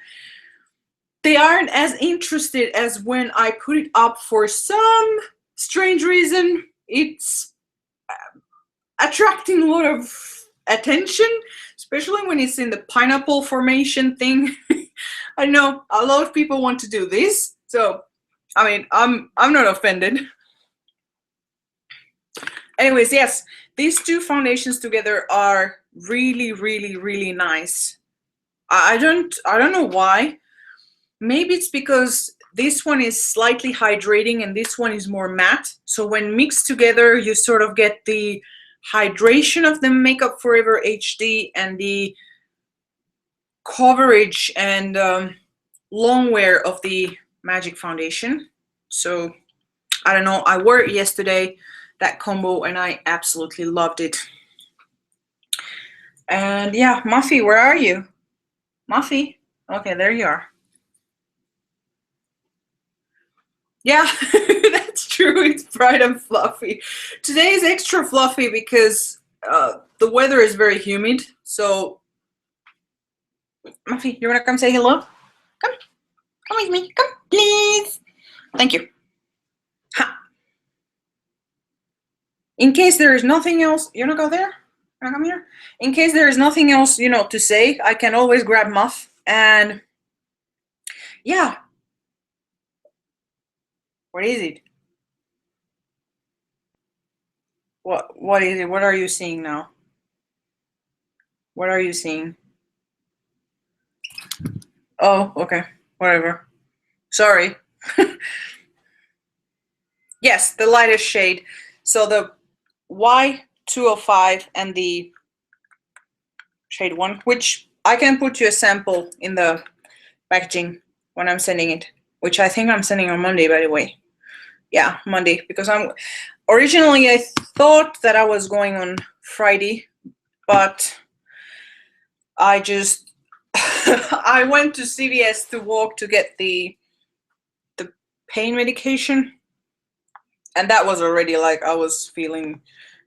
they aren't as interested as when I put it up. For some strange reason, it's attracting a lot of attention, especially when it's in the pineapple formation thing. I know a lot of people want to do this, so I mean, I'm not offended. Anyways, yes, these two foundations together are really, really, really nice. I don't know why. Maybe it's because this one is slightly hydrating and this one is more matte. So when mixed together, you sort of get the hydration of the Makeup Forever HD and the coverage and long wear of the Magic Foundation. So I don't know, I wore it yesterday, that combo, and I absolutely loved it. And yeah, Muffy, where are you? Muffy? Okay, there you are. Yeah, that's true. It's bright and fluffy. Today is extra fluffy because the weather is very humid. So, Muffy, you wanna come say hello? Come with me. Come, please. Thank you. Ha. In case there is nothing else, you wanna go there? Wanna come here? In case there is nothing else, you know, to say, I can always grab Muff and yeah. What is it? What is it? What are you seeing now? What are you seeing? Oh, okay. Whatever. Sorry. Yes, the lightest shade. So the Y205 and the shade 1, which I can put you a sample in the packaging when I'm sending it, which I think I'm sending on Monday, by the way. Yeah, Monday, because originally I thought that I was going on Friday, but I just I went to CVS to walk to get the pain medication, and that was already like I was feeling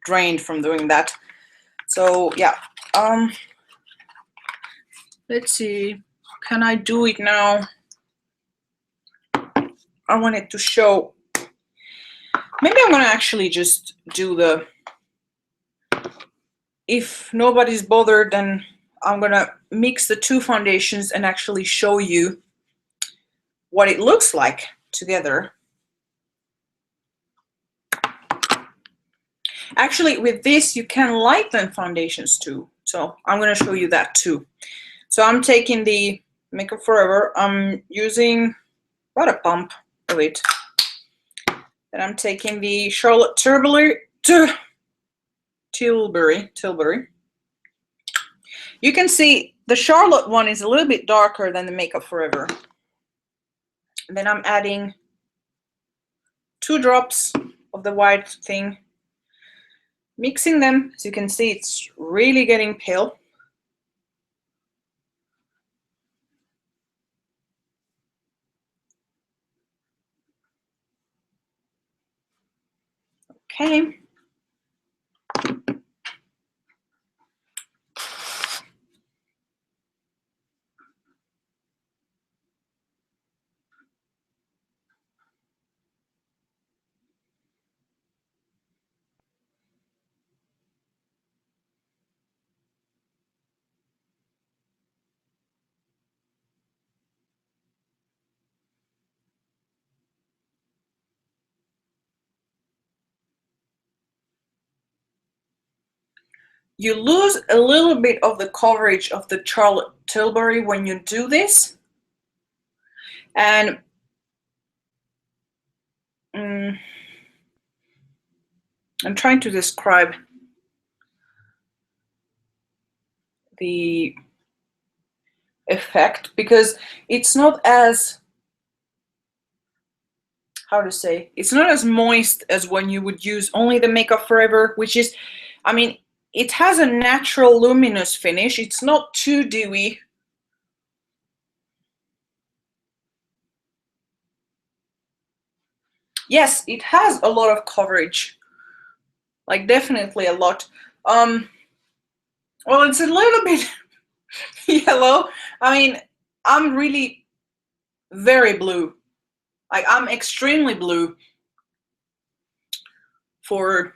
drained from doing that. So yeah, let's see, can I do it now? I wanted to show, maybe I'm gonna actually just do the, if nobody's bothered, then I'm gonna mix the two foundations and actually show you what it looks like together. Actually, with this, you can lighten foundations too. So I'm gonna show you that too. So I'm taking the Makeup Forever. I'm using about a pump of it. And I'm taking the Charlotte Tilbury. You can see the Charlotte one is a little bit darker than the Makeup Forever. And then I'm adding 2 drops of the white thing, mixing them. As you can see, it's really getting pale. Okay. You lose a little bit of the coverage of the Charlotte Tilbury when you do this. And I'm trying to describe the effect because it's not as, how to say, it's not as moist as when you would use only the Makeup Forever, which is, I mean, it has a natural luminous finish. It's not too dewy. Yes, it has a lot of coverage, like definitely a lot. Well, it's a little bit yellow. I mean, I'm really very blue. Like, I'm extremely blue. For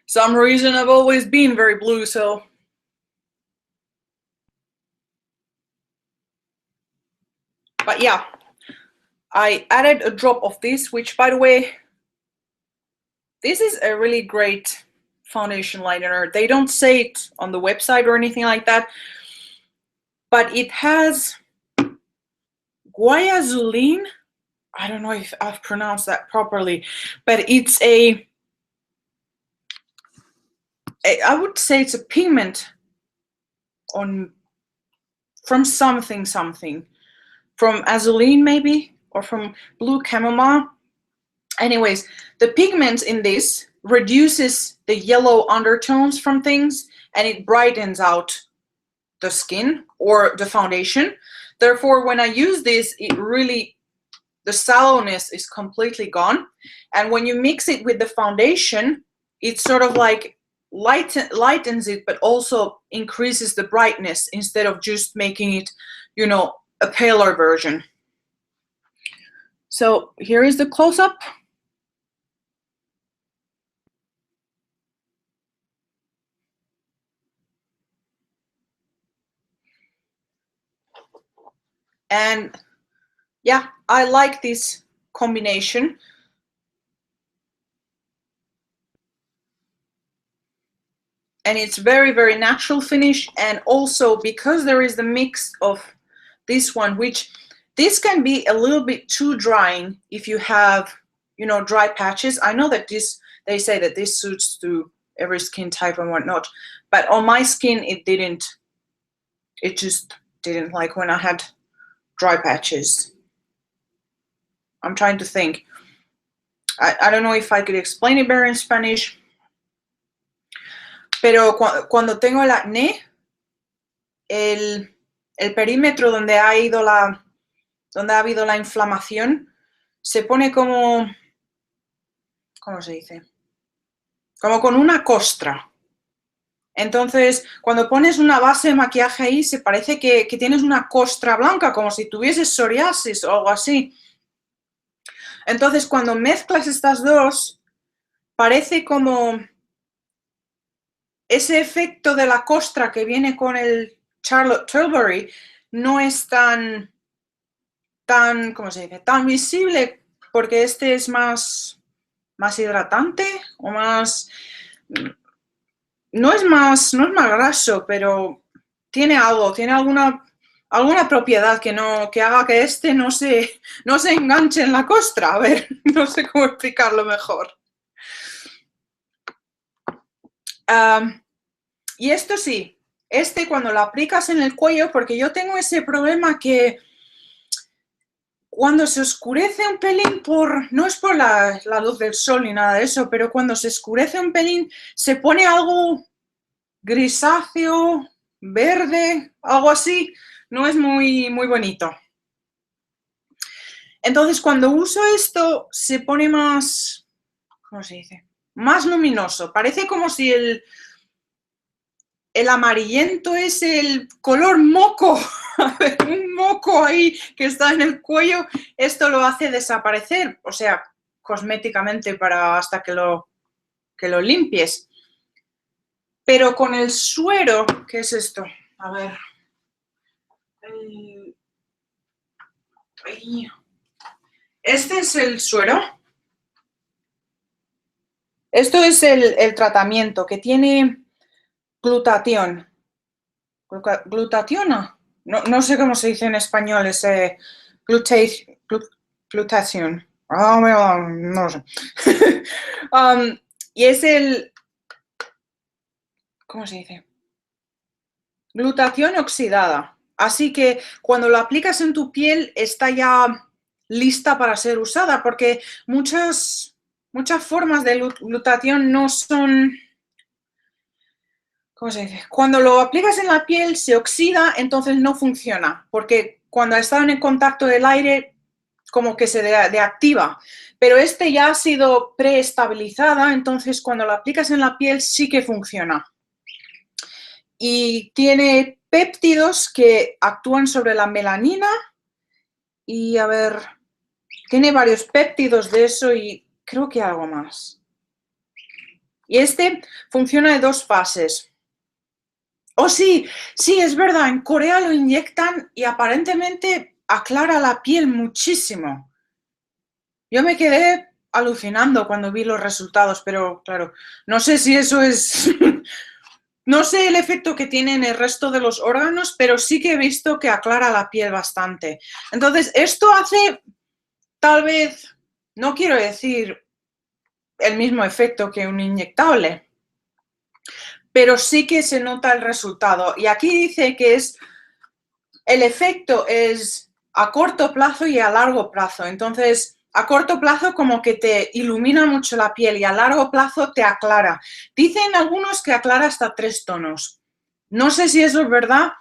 some reason, I've always been very blue, so. But yeah, I added a drop of this, which, by the way, this is a really great foundation liner. They don't say it on the website or anything like that, but it has guaiazuline. I don't know if I've pronounced that properly, but it's I would say it's a pigment from something, from azulene maybe, or from blue chamomile. Anyways, the pigment in this reduces the yellow undertones from things, and it brightens out the skin or the foundation. Therefore, when I use this, the sallowness is completely gone. And when you mix it with the foundation, it sort of like lightens it, but also increases the brightness instead of just making it, a paler version. So here is the close-up. And yeah, I like this combination. And it's very, very natural finish. And also because there is the mix of this one, which this can be a little bit too drying if you have, dry patches. I know that they say that this suits to every skin type and whatnot, but on my skin, it just didn't, like when I had dry patches. I'm trying to think. I don't know if I could explain it better in Spanish. Pero cuando tengo el acné, el perímetro donde ha habido la inflamación se pone como, ¿cómo se dice? Como con una costra. Entonces, cuando pones una base de maquillaje ahí, se parece que tienes una costra blanca, como si tuvieses psoriasis o algo así. Entonces, cuando mezclas estas dos, parece como ese efecto de la costra que viene con el Charlotte Tilbury no es tan, ¿cómo se dice? Tan visible, porque este es más hidratante o más... No es más graso, pero tiene algo, tiene alguna propiedad que haga que este no se enganche en la costra. A ver, no sé cómo explicarlo mejor. Y esto sí, cuando lo aplicas en el cuello, porque yo tengo ese problema que cuando se oscurece un pelín no es por la luz del sol ni nada de eso, pero cuando se oscurece un pelín se pone algo grisáceo, verde, algo así, no es muy, muy bonito. Entonces, cuando uso esto, se pone más, ¿cómo se dice? Más luminoso. Parece como si el amarillento es el color moco. A ver, un moco ahí que está en el cuello, esto lo hace desaparecer, o sea, cosméticamente hasta que lo limpies. Pero con el suero, ¿qué es esto? A ver. Este es el suero. Esto es el tratamiento que tiene glutatión. ¿Glutationa? No sé cómo se dice en español ese glutación. No sé. Y es ¿cómo se dice? Glutatión oxidada. Así que cuando lo aplicas en tu piel está ya lista para ser usada, porque muchas formas de glutatión no son... ¿Cómo se dice? Cuando lo aplicas en la piel se oxida, entonces no funciona, porque cuando ha estado en el contacto del aire como que se deactiva. Pero este ya ha sido preestabilizada, entonces cuando lo aplicas en la piel sí que funciona. Y tiene péptidos que actúan sobre la melanina y, a ver, tiene varios péptidos de eso y creo que algo más. Y este funciona de 2 fases. Oh, sí, es verdad, en Corea lo inyectan y aparentemente aclara la piel muchísimo. Yo me quedé alucinando cuando vi los resultados, pero claro, no sé si eso es No sé el efecto que tiene en el resto de los órganos, pero sí que he visto que aclara la piel bastante. Entonces, esto hace, tal vez, no quiero decir el mismo efecto que un inyectable, pero sí que se nota el resultado. Y aquí dice que el efecto es a corto plazo y a largo plazo. Entonces, a corto plazo como que te ilumina mucho la piel y a largo plazo te aclara. Dicen algunos que aclara hasta 3 tonos. No sé si eso es verdad,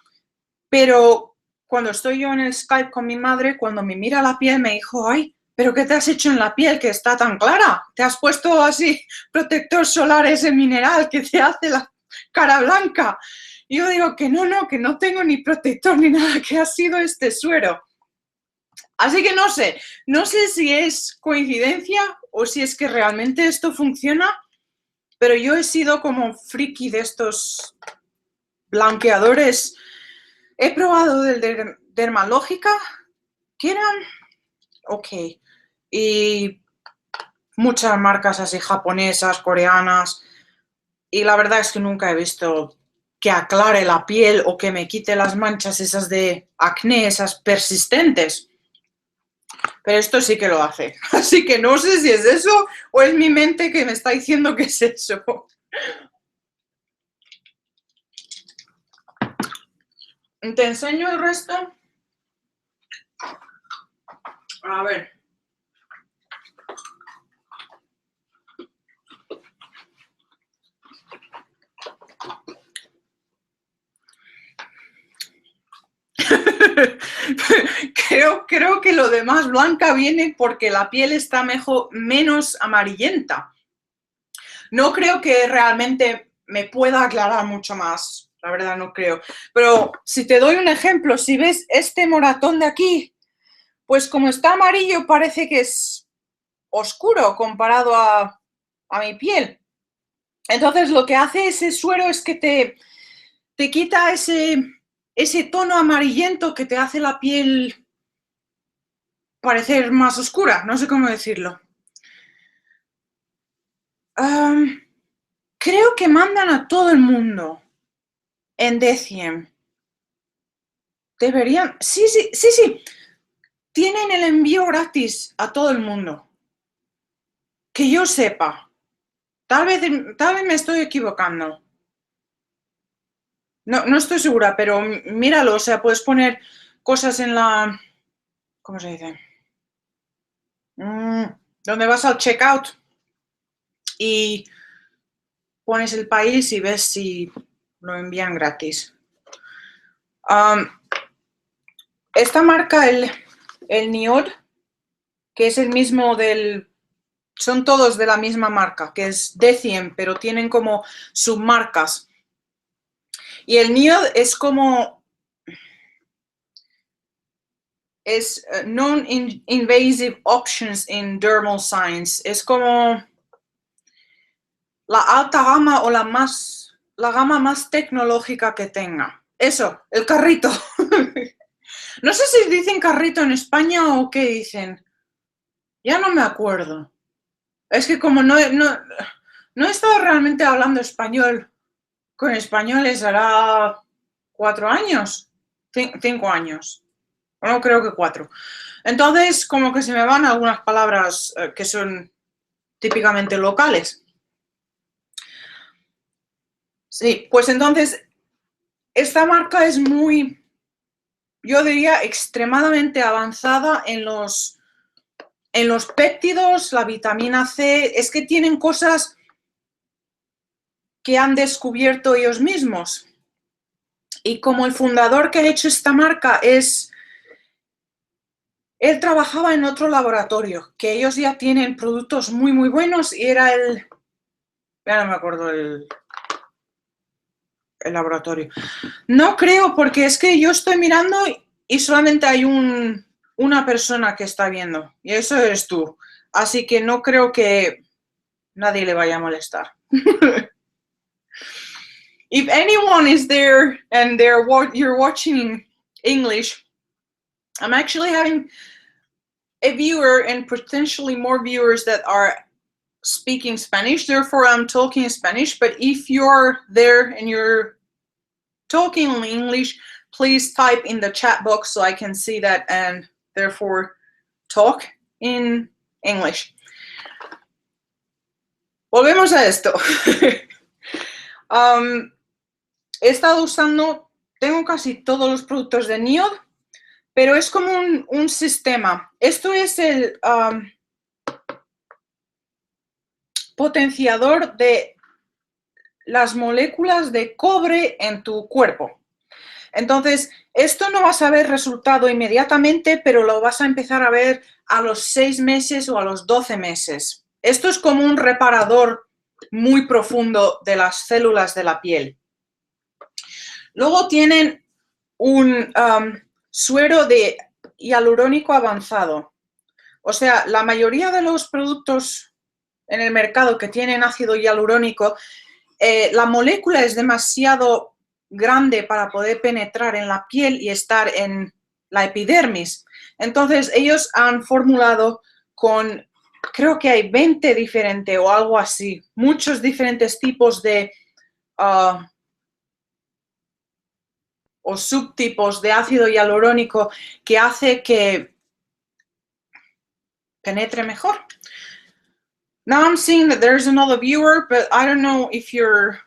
pero cuando estoy yo en el Skype con mi madre, cuando me mira la piel me dijo, ay, ¿pero qué te has hecho en la piel que está tan clara? ¿Te has puesto así protector solar ese mineral que te hace la cara blanca? Y yo digo que no tengo ni protector ni nada, que ha sido este suero. Así que no sé si es coincidencia o si es que realmente esto funciona, pero yo he sido como friki de estos blanqueadores. He probado del Dermalógica, que eran ok, y muchas marcas así japonesas, coreanas, y la verdad es que nunca he visto que aclare la piel o que me quite las manchas esas de acné, esas persistentes. Pero esto sí que lo hace. Así que no sé si es eso o es mi mente que me está diciendo que es eso. ¿Te enseño el resto? A ver. Creo que lo demás blanca viene porque la piel está menos amarillenta. No creo que realmente me pueda aclarar mucho más, la verdad no creo. Pero si te doy un ejemplo, si ves este moratón de aquí, pues como está amarillo parece que es oscuro comparado a mi piel. Entonces lo que hace ese suero es que te quita ese tono amarillento que te hace la piel parecer más oscura, no sé cómo decirlo. Creo que mandan a todo el mundo en Deciem. Deberían, sí. Tienen el envío gratis a todo el mundo. Que yo sepa. Tal vez me estoy equivocando. No estoy segura, pero míralo, o sea, puedes poner cosas en la... ¿Cómo se dice? Donde vas al checkout y pones el país y ves si lo envían gratis. Esta marca, el Nude, que es el mismo son todos de la misma marca, que es Deciem, pero tienen como submarcas. Y el Nude es como... es Non-Invasive Options in Dermal Science. Es como la alta gama o la gama más tecnológica que tenga. Eso, el carrito. No sé si dicen carrito en España o qué dicen. Ya no me acuerdo. Es que como no he estado realmente hablando español con españoles hará 4 años, 5 años. No, creo que 4. Entonces, como que se me van algunas palabras que son típicamente locales. Sí, pues entonces, esta marca es muy, yo diría, extremadamente avanzada en los péptidos, la vitamina C, es que tienen cosas que han descubierto ellos mismos. Y como el fundador que ha hecho esta marca él trabajaba en otro laboratorio, que ellos ya tienen productos muy, muy buenos y era ya no me acuerdo el laboratorio. No creo, porque es que yo estoy mirando y solamente hay una persona que está viendo, y eso eres tú. Así que no creo que nadie le vaya a molestar. If anyone is there and you're watching in English, I'm actually having a viewer and potentially more viewers that are speaking Spanish, therefore I'm talking Spanish, but if you're there and you're talking only English, please type in the chat box so I can see that and therefore talk in English. Volvemos a esto. He estado usando, tengo casi todos los productos de Nude, pero es como un sistema. Esto es el potenciador de las moléculas de cobre en tu cuerpo. Entonces, esto no vas a ver resultado inmediatamente, pero lo vas a empezar a ver a los 6 meses o a los 12 meses. Esto es como un reparador muy profundo de las células de la piel. Luego tienen un suero de hialurónico avanzado. O sea, la mayoría de los productos en el mercado que tienen ácido hialurónico, la molécula es demasiado grande para poder penetrar en la piel y estar en la epidermis. Entonces, ellos han formulado con, creo que hay 20 diferentes o algo así, muchos diferentes tipos de o subtipos de ácido hialurónico que hace que penetre mejor. Now I'm seeing that there's another viewer, but I don't know if you're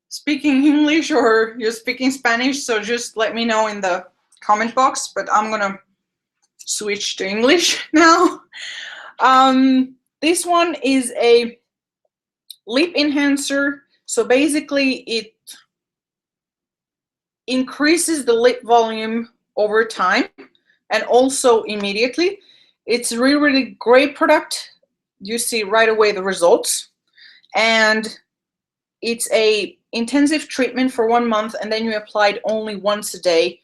speaking English or you're speaking Spanish, so just let me know in the comment box, but I'm gonna switch to English now. This one is a lip enhancer, so basically it increases the lip volume over time and also immediately. It's a really, really great product. You see right away the results. And it's a intensive treatment for 1 month, and then you apply it only once a day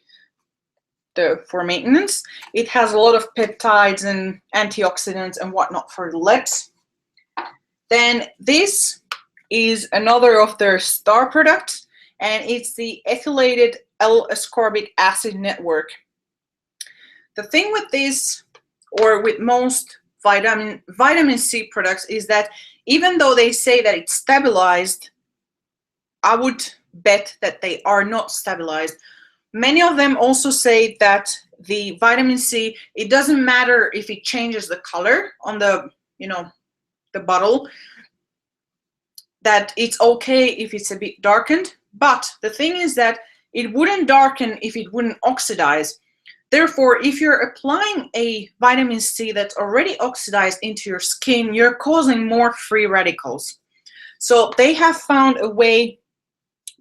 for maintenance. It has a lot of peptides and antioxidants and whatnot for the lips. Then this is another of their star products, and it's the ethylated L-ascorbic acid network. The thing with this, or with most vitamin C products, is that even though they say that it's stabilized, I would bet that they are not stabilized. Many of them also say that the vitamin C, it doesn't matter if it changes the color on the, the bottle, that it's okay if it's a bit darkened. But the thing is that it wouldn't darken if it wouldn't oxidize. Therefore, if you're applying a vitamin C that's already oxidized into your skin, you're causing more free radicals. So they have found a way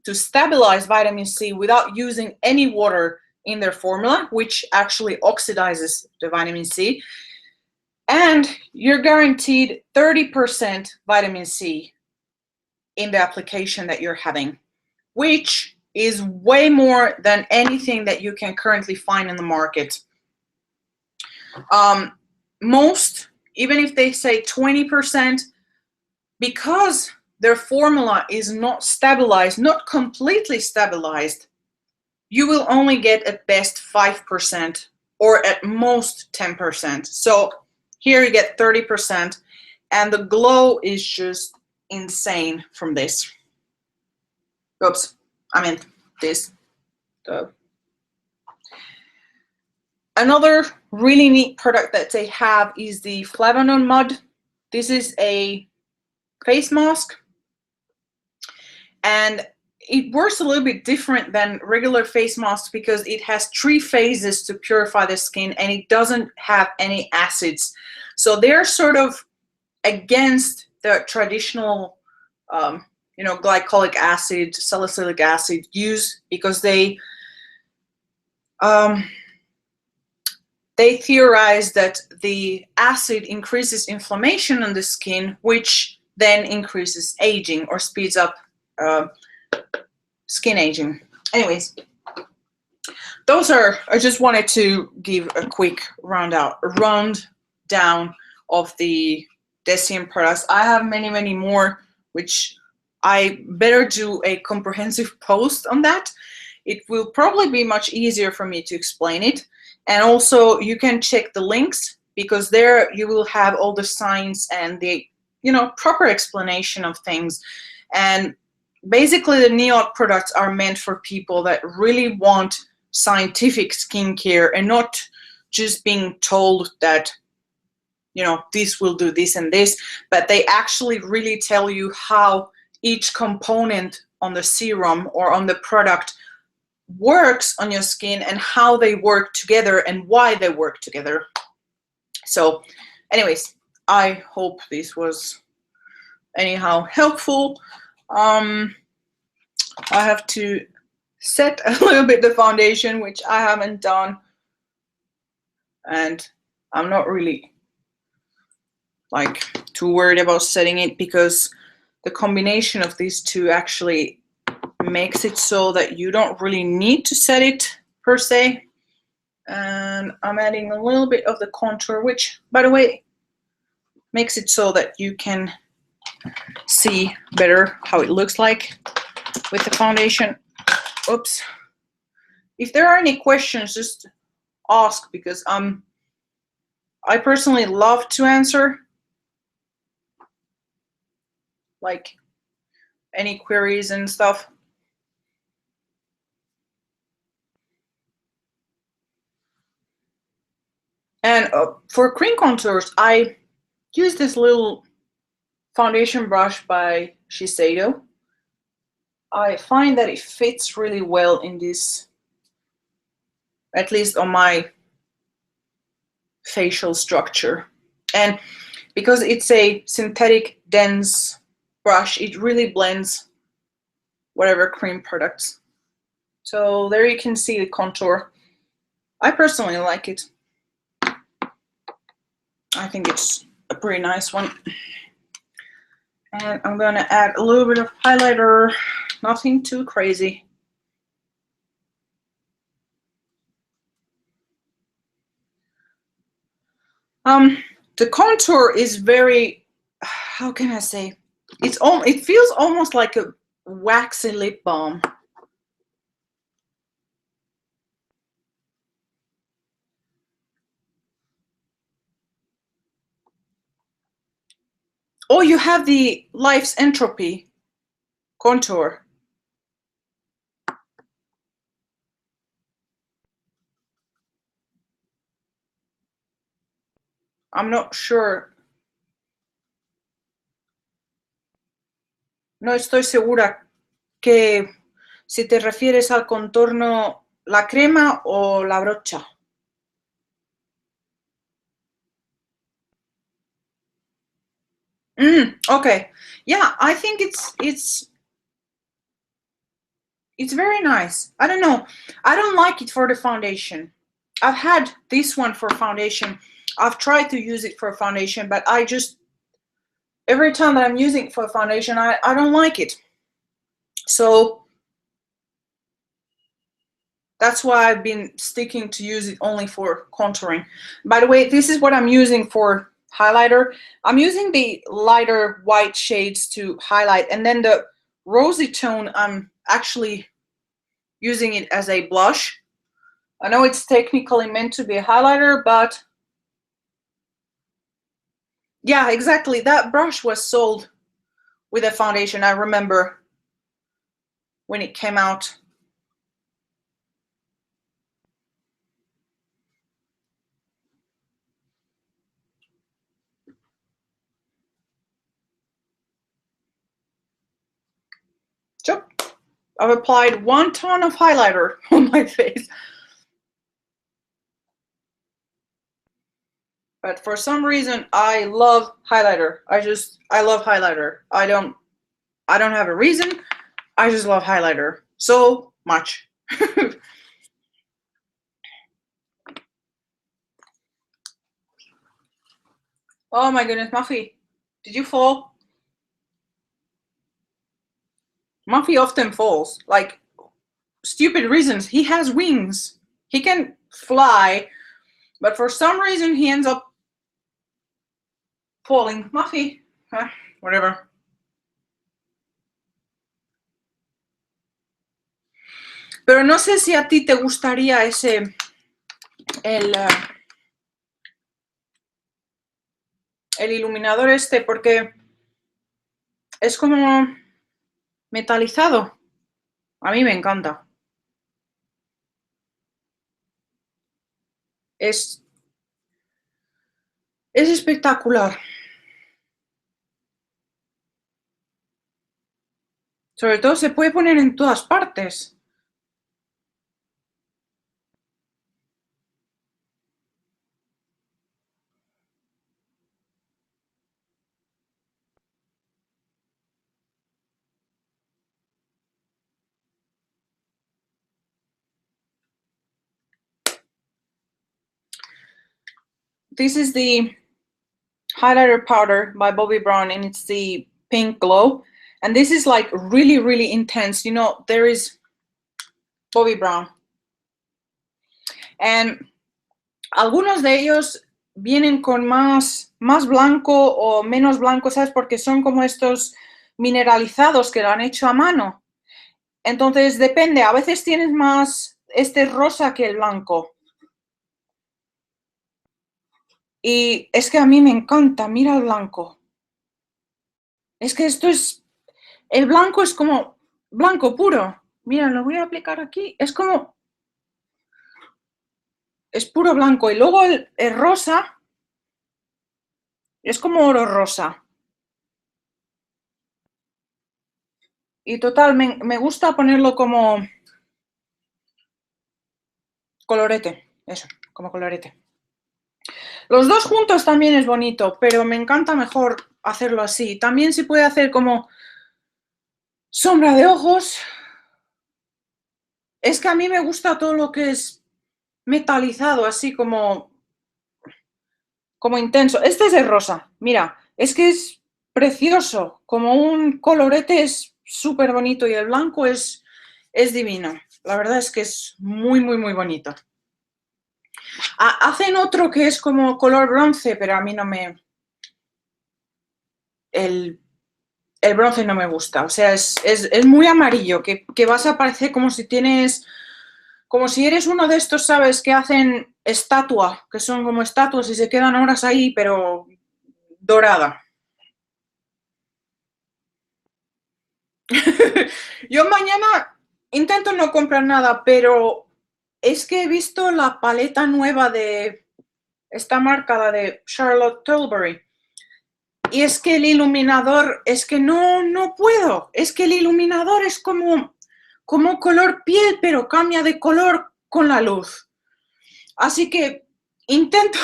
to stabilize vitamin C without using any water in their formula, which actually oxidizes the vitamin C. And you're guaranteed 30% vitamin C in the application that you're having, which is way more than anything that you can currently find in the market. Most, even if they say 20%, because their formula is not stabilized, not completely stabilized, you will only get at best 5% or at most 10%. So here you get 30%, and the glow is just insane from this. Oops, I meant this. Another really neat product that they have is the Flavanone Mud. This is a face mask, and it works a little bit different than regular face masks because it has 3 phases to purify the skin, and it doesn't have any acids. So they're sort of against the traditional glycolic acid, salicylic acid use, because they theorize that the acid increases inflammation on the skin, which then increases aging or speeds up skin aging. Anyways, I just wanted to give a quick rundown of the Deciem products. I have many, many more, which I better do a comprehensive post on that. It will probably be much easier for me to explain it. And also you can check the links because there you will have all the science and the, proper explanation of things. And basically the NIOD products are meant for people that really want scientific skincare and not just being told that, this will do this and this, but they actually really tell you how each component on the serum or on the product works on your skin and how they work together and why they work together. So anyways, I hope this was anyhow helpful. I have to set a little bit the foundation, which I haven't done, and I'm not really like too worried about setting it, because the combination of these two actually makes it so that you don't really need to set it per se. And I'm adding a little bit of the contour, which, by the way, makes it so that you can see better how it looks like with the foundation. Oops. If there are any questions, just ask, because I personally love to answer like any queries and stuff. And for cream contours, I use this little foundation brush by Shiseido. I find that it fits really well in this, at least on my facial structure. And because it's a synthetic dense brush, it really blends whatever cream products. So there you can see the contour. I personally like it. I think it's a pretty nice one. And I'm gonna add a little bit of highlighter, nothing too crazy. The contour is very, how can I say? It feels almost like a waxy lip balm. Oh, you have the Life's Entropy contour. I'm not sure. No estoy segura que si te refieres al contorno, la crema o la brocha. Okay. Yeah, I think it's very nice. I don't know. I don't like it for the foundation. I've had this one for foundation. I've tried to use it for foundation, but I just, every time that I'm using it for foundation, I don't like it. So that's why I've been sticking to use it only for contouring. By the way, this is what I'm using for highlighter. I'm using the lighter white shades to highlight, and then the rosy tone, I'm actually using it as a blush. I know it's technically meant to be a highlighter, but yeah, exactly. That brush was sold with a foundation. I remember when it came out. So I've applied 1 ton of highlighter on my face. But for some reason, I love highlighter. I love highlighter. I don't have a reason. I just love highlighter so much. Oh my goodness, Muffy, did you fall? Muffy often falls, like stupid reasons. He has wings. He can fly, but for some reason he ends up falling. Muffy, whatever. Pero no sé si a ti te gustaría ese, el iluminador este porque es como metalizado. A mí me encanta. Es espectacular. Sobre todo se puede poner en todas partes. This is the highlighter powder by Bobbi Brown and it's the pink glow. And this is like really, really intense. You know, there is Bobbi Brown. And algunos de ellos vienen con más blanco o menos blanco, ¿sabes? Porque son como estos mineralizados que lo han hecho a mano. Entonces depende, a veces tienes más este rosa que el blanco. Y es que a mí me encanta, mira el blanco. Es que esto es, el blanco es como blanco puro. Mira, lo voy a aplicar aquí, es como, es puro blanco. Y luego el rosa es como oro rosa. Y total, me gusta ponerlo como colorete, eso, como colorete. Los dos juntos también es bonito, pero me encanta mejor hacerlo así. También se puede hacer como sombra de ojos. Es que a mí me gusta todo lo que es metalizado, así como intenso. Este es el rosa, mira, es que es precioso, como un colorete, es súper bonito y el blanco es divino. La verdad es que es muy, muy, muy bonito. Hacen otro que es como color bronce, pero a mí no me... El bronce no me gusta, o sea, es muy amarillo, que vas a parecer como si tienes... Como si eres uno de estos, ¿sabes? Que hacen estatua, que son como estatuas y se quedan horas ahí, pero dorada. Yo mañana intento no comprar nada, pero es que he visto la paleta nueva de esta marca, la de Charlotte Tilbury. Y es que el iluminador, es que no puedo. Es que el iluminador es como color piel, pero cambia de color con la luz. Así que intento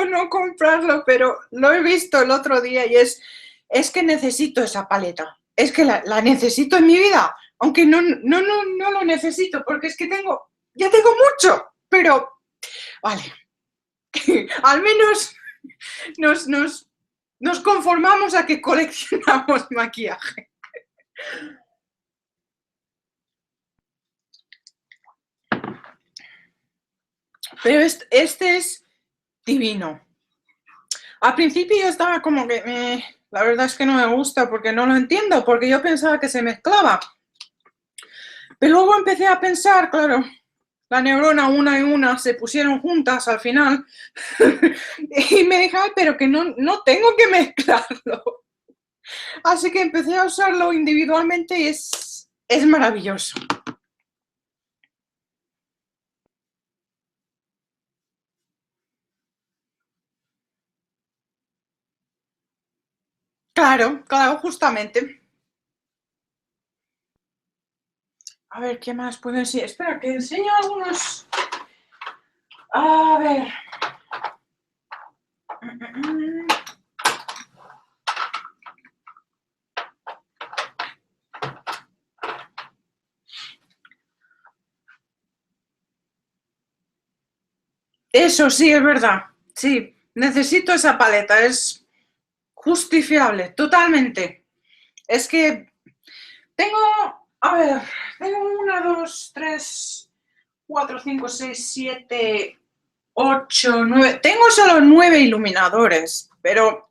no comprarlo, pero lo he visto el otro día y es que necesito esa paleta. Es que la necesito en mi vida, aunque no lo necesito, porque es que ya tengo mucho, pero vale, al menos nos conformamos a que coleccionamos maquillaje. Pero este es divino. Al principio yo estaba como que, la verdad es que no me gusta porque no lo entiendo, porque yo pensaba que se mezclaba. Pero luego empecé a pensar, claro, la neurona una y una se pusieron juntas al final y me dije, ay, pero que no tengo que mezclarlo. Así que empecé a usarlo individualmente y es maravilloso. Claro, justamente. A ver, ¿qué más puedo decir? Espera, que enseño algunos. A ver. Eso sí, es verdad. Sí, necesito esa paleta. Es justifiable, totalmente. Es que tengo, a ver, tengo 1, 2, 3, 4, 5, 6, 7, 8, 9. Tengo solo 9 iluminadores, pero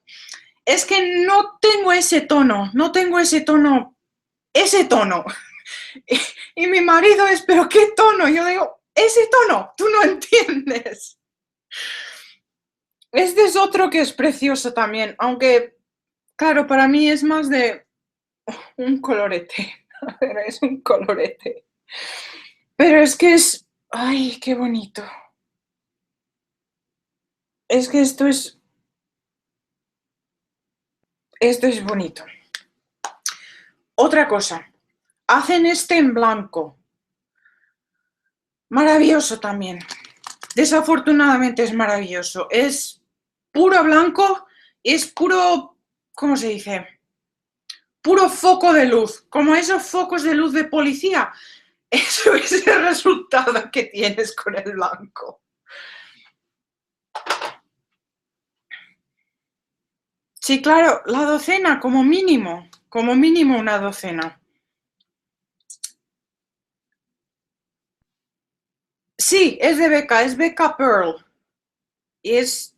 es que no tengo ese tono, ese tono. Y mi marido es, ¿pero qué tono? Yo digo, ese tono, tú no entiendes. Este es otro que es precioso también, aunque, claro, para mí es más de un colorete. A ver, es un colorete. Pero es que es... ¡Ay, qué bonito! Es que esto es bonito. Otra cosa, hacen este en blanco. Maravilloso también. Desafortunadamente es maravilloso. Es puro blanco, es puro, ¿cómo se dice? Puro foco de luz, como esos focos de luz de policía. Eso es el resultado que tienes con el blanco. Sí, claro, la docena como mínimo una docena. Sí, es de Beca, es Beca Pearl. Y es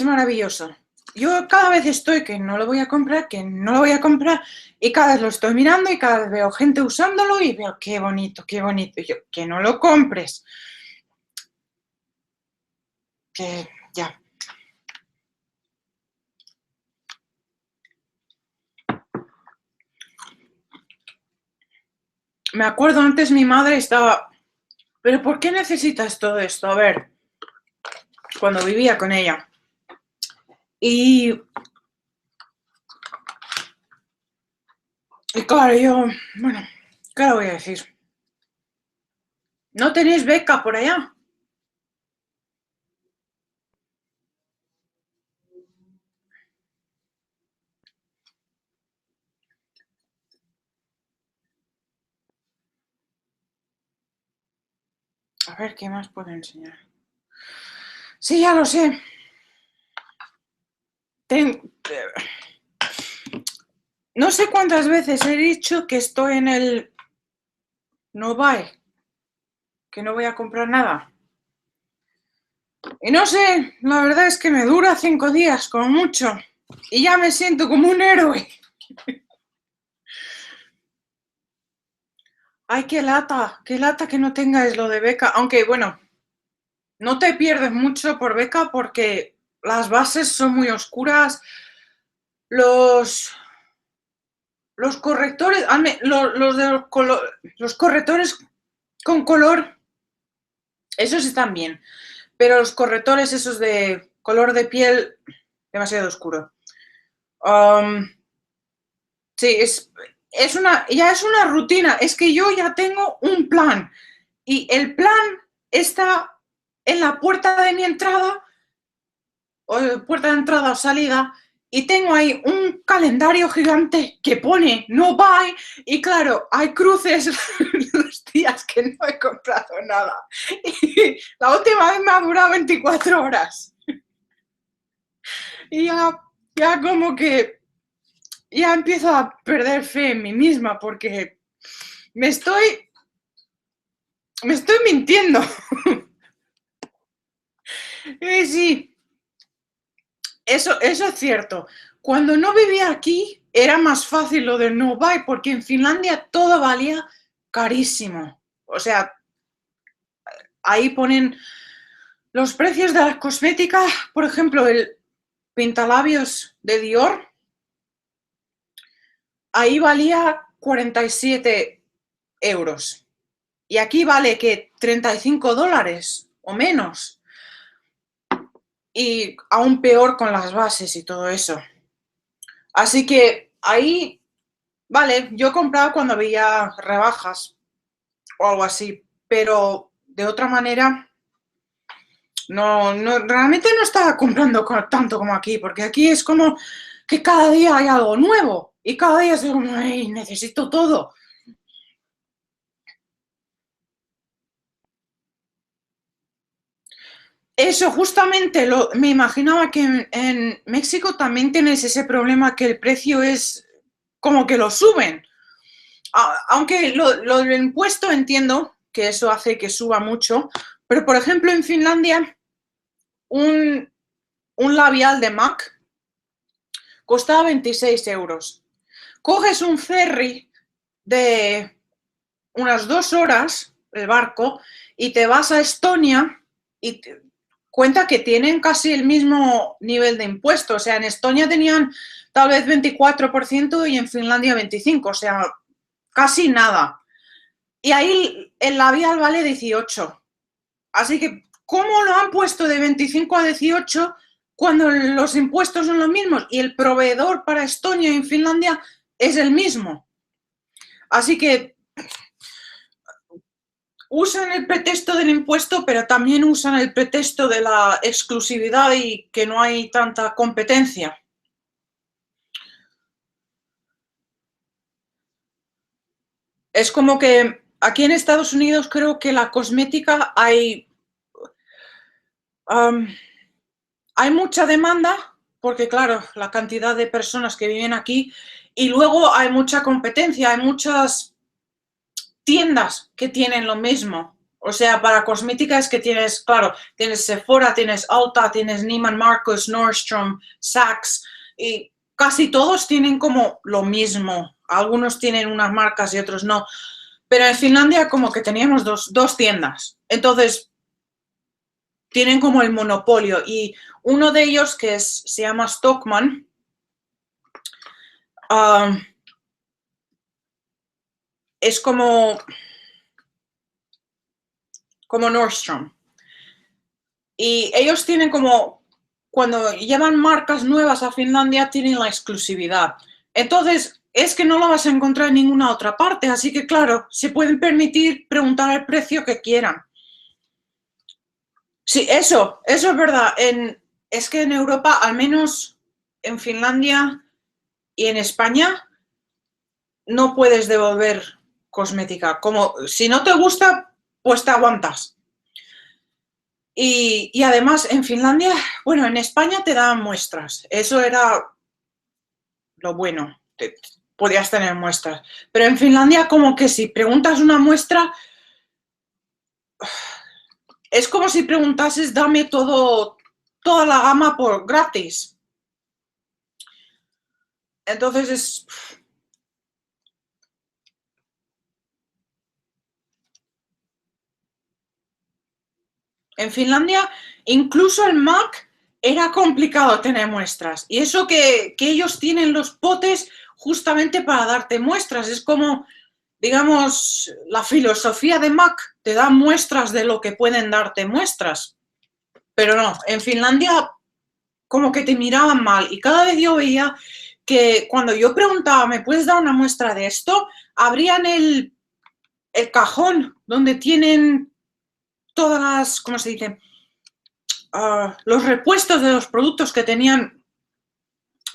maravilloso. Yo cada vez estoy que no lo voy a comprar, que no lo voy a comprar, y cada vez lo estoy mirando y cada vez veo gente usándolo y veo qué bonito, qué bonito. Y yo, que no lo compres. Que ya. Me acuerdo antes mi madre estaba, pero ¿por qué necesitas todo esto? A ver, cuando vivía con ella. Y, y claro, yo, bueno, ¿qué le voy a decir? ¿No tenéis beca por allá? A ver, ¿qué más puedo enseñar? Sí, ya lo sé. No sé cuántas veces he dicho que estoy en el no buy, que no voy a comprar nada. Y no sé, la verdad es que me dura 5 días, como mucho. Y ya me siento como un héroe. Ay, qué lata que no tengáis lo de beca. Aunque, bueno, no te pierdes mucho por beca porque las bases son muy oscuras. Los, los correctores, los correctores con color, esos están bien. Pero los correctores esos de color de piel, demasiado oscuro. Um, sí, ya es una rutina. Es que yo ya tengo un plan. Y el plan está en la puerta de mi entrada, o puerta de entrada o salida, y tengo ahí un calendario gigante que pone no buy, y claro, hay cruces los días que no he comprado nada. Y la última vez me ha durado 24 horas. Y ya como que ya empiezo a perder fe en mí misma porque me estoy, me estoy mintiendo. Y sí, eso es cierto. Cuando no vivía aquí era más fácil lo del no buy porque en Finlandia todo valía carísimo. O sea, ahí ponen los precios de las cosméticas, por ejemplo, el pintalabios de Dior, ahí valía 47 euros. Y aquí vale que 35 dólares o menos. Y aún peor con las bases y todo eso. Así que ahí, vale, yo compraba cuando había rebajas o algo así, pero de otra manera realmente no estaba comprando tanto como aquí, porque aquí es como que cada día hay algo nuevo y cada día es como, ay, necesito todo. Eso, justamente, me imaginaba que en México también tienes ese problema que el precio es como que lo suben. Aunque lo del impuesto entiendo que eso hace que suba mucho, pero por ejemplo en Finlandia un, un labial de MAC costaba 26 euros. Coges un ferry de unas 2 horas, el barco, y te vas a Estonia y cuenta que tienen casi el mismo nivel de impuesto. O sea, en Estonia tenían tal vez 24% y en Finlandia 25%, o sea, casi nada. Y ahí el labial vale 18. Así que, ¿cómo lo han puesto de 25 a 18 cuando los impuestos son los mismos? Y el proveedor para Estonia y Finlandia es el mismo. Así que usan el pretexto del impuesto, pero también usan el pretexto de la exclusividad y que no hay tanta competencia. Es como que aquí en Estados Unidos creo que la cosmética hay mucha demanda, porque claro, la cantidad de personas que viven aquí, y luego hay mucha competencia, hay muchas tiendas que tienen lo mismo. O sea, para cosmética es que tienes, claro, tienes Sephora, tienes Ulta, tienes Neiman Marcus, Nordstrom, Saks, y casi todos tienen como lo mismo. Algunos tienen unas marcas y otros no. Pero en Finlandia como que teníamos dos tiendas. Entonces, tienen como el monopolio. Y uno de ellos, que se llama Stockmann, es como Nordstrom. Y ellos tienen como, cuando llevan marcas nuevas a Finlandia, tienen la exclusividad. Entonces, es que no lo vas a encontrar en ninguna otra parte. Así que, claro, se pueden permitir preguntar el precio que quieran. Sí, eso es verdad. Es que en Europa, al menos en Finlandia y en España, no puedes devolver cosmética. Como si no te gusta, pues te aguantas. Y además en Finlandia, bueno, en España te daban muestras. Eso era lo bueno. Podías tener muestras. Pero en Finlandia como que si preguntas una muestra, es como si preguntases dame toda la gama por gratis. Entonces es... En Finlandia, incluso el Mac era complicado tener muestras. Y eso que ellos tienen los potes justamente para darte muestras. Es como, digamos, la filosofía de Mac te da muestras de lo que pueden darte muestras. Pero no, en Finlandia como que te miraban mal. Y cada vez yo veía que cuando yo preguntaba, ¿me puedes dar una muestra de esto? Abrían el cajón donde tienen todas las, ¿cómo se dice? Los repuestos de los productos que tenían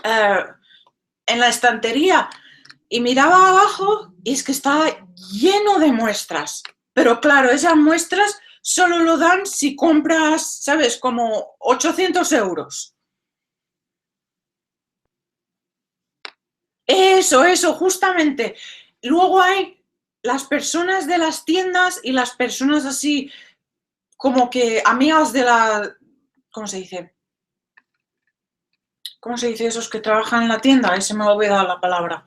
en la estantería y miraba abajo y es que estaba lleno de muestras. Pero claro, esas muestras solo lo dan si compras, ¿sabes? Como 800 euros. Eso, justamente. Luego hay las personas de las tiendas y las personas así como que amigas de la... ¿Cómo se dice? ¿Cómo se dice esos que trabajan en la tienda? Ese me ha olvidado la palabra.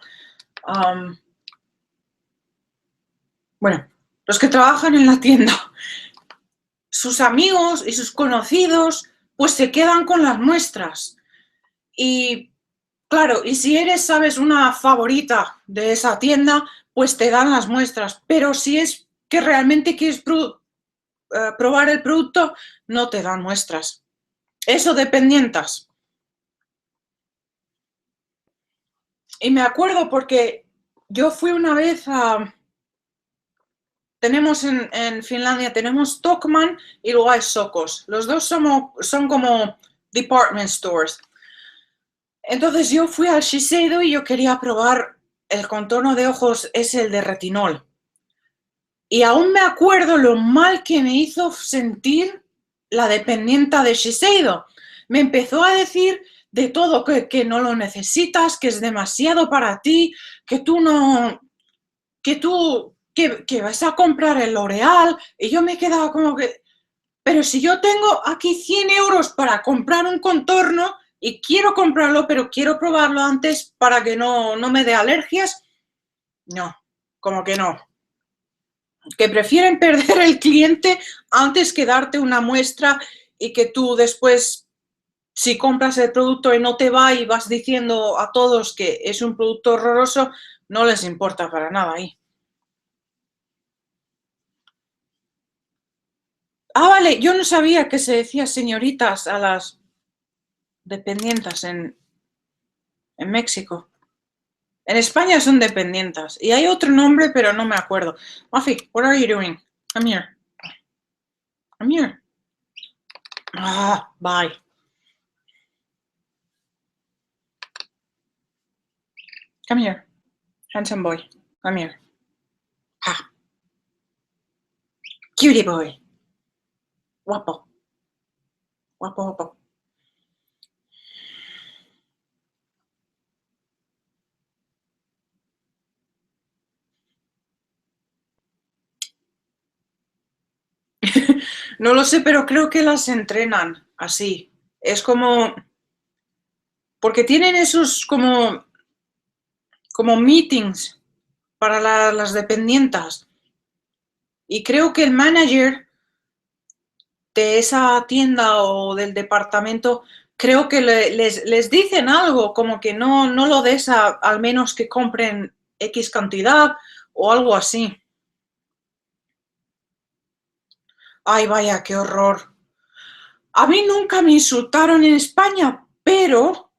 Bueno, los que trabajan en la tienda, sus amigos y sus conocidos, pues se quedan con las muestras. Y claro, y si eres, sabes, una favorita de esa tienda, pues te dan las muestras. Pero si es que realmente quieres probar el producto, no te dan muestras. Eso dependientas. Y me acuerdo porque yo fui una vez a... Tenemos en Finlandia, tenemos Stockmann y luego hay Sokos. Los dos son como department stores. Entonces yo fui al Shiseido y yo quería probar el contorno de ojos, es el de retinol. Y aún me acuerdo lo mal que me hizo sentir la dependienta de Shiseido. Me empezó a decir de todo, que no lo necesitas, que es demasiado para ti, que tú no, que vas a comprar el L'Oreal. Y yo me quedaba como que, pero si yo tengo aquí 100 euros para comprar un contorno y quiero comprarlo, pero quiero probarlo antes para que no me dé alergias, no, como que no. Que prefieren perder el cliente antes que darte una muestra y que tú después, si compras el producto y no te va y vas diciendo a todos que es un producto horroroso, no les importa para nada ahí. Ah, vale, yo no sabía que se decía señoritas a las dependientas en México. En España son dependientas. Y hay otro nombre, pero no me acuerdo. Muffy, what are you doing? Come here. Come here. Ah, bye. Come here. Handsome boy. Come here. Ha. Cutie boy. Guapo. Guapo, guapo. No lo sé, pero creo que las entrenan así. Es como... Porque tienen esos como meetings para las dependientas. Y creo que el manager de esa tienda o del departamento, creo que les dicen algo, como que no lo des al menos que compren X cantidad o algo así. Ay, vaya, qué horror. A mí nunca me insultaron en España, pero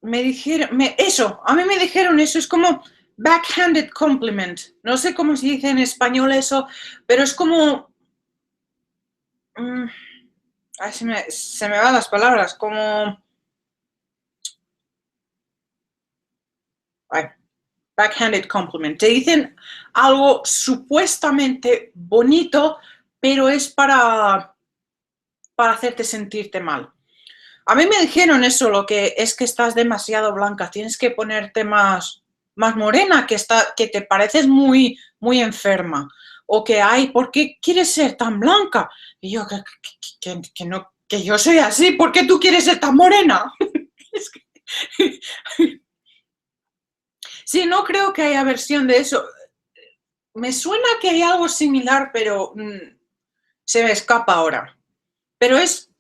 me dijeron, eso, a mí me dijeron eso, es como backhanded compliment. No sé cómo se dice en español eso, pero es como... ay, se me van las palabras, como... Ay, backhanded compliment. Te dicen algo supuestamente bonito, pero es para hacerte sentirte mal. A mí me dijeron eso, lo que es que estás demasiado blanca, tienes que ponerte más morena, que te pareces muy enferma. O que, ay, ¿por qué quieres ser tan blanca? Y yo, que no, que yo soy así, ¿por qué tú quieres ser tan morena? Es que... Sí, no creo que haya versión de eso. Me suena que hay algo similar, pero se me escapa ahora. Pero es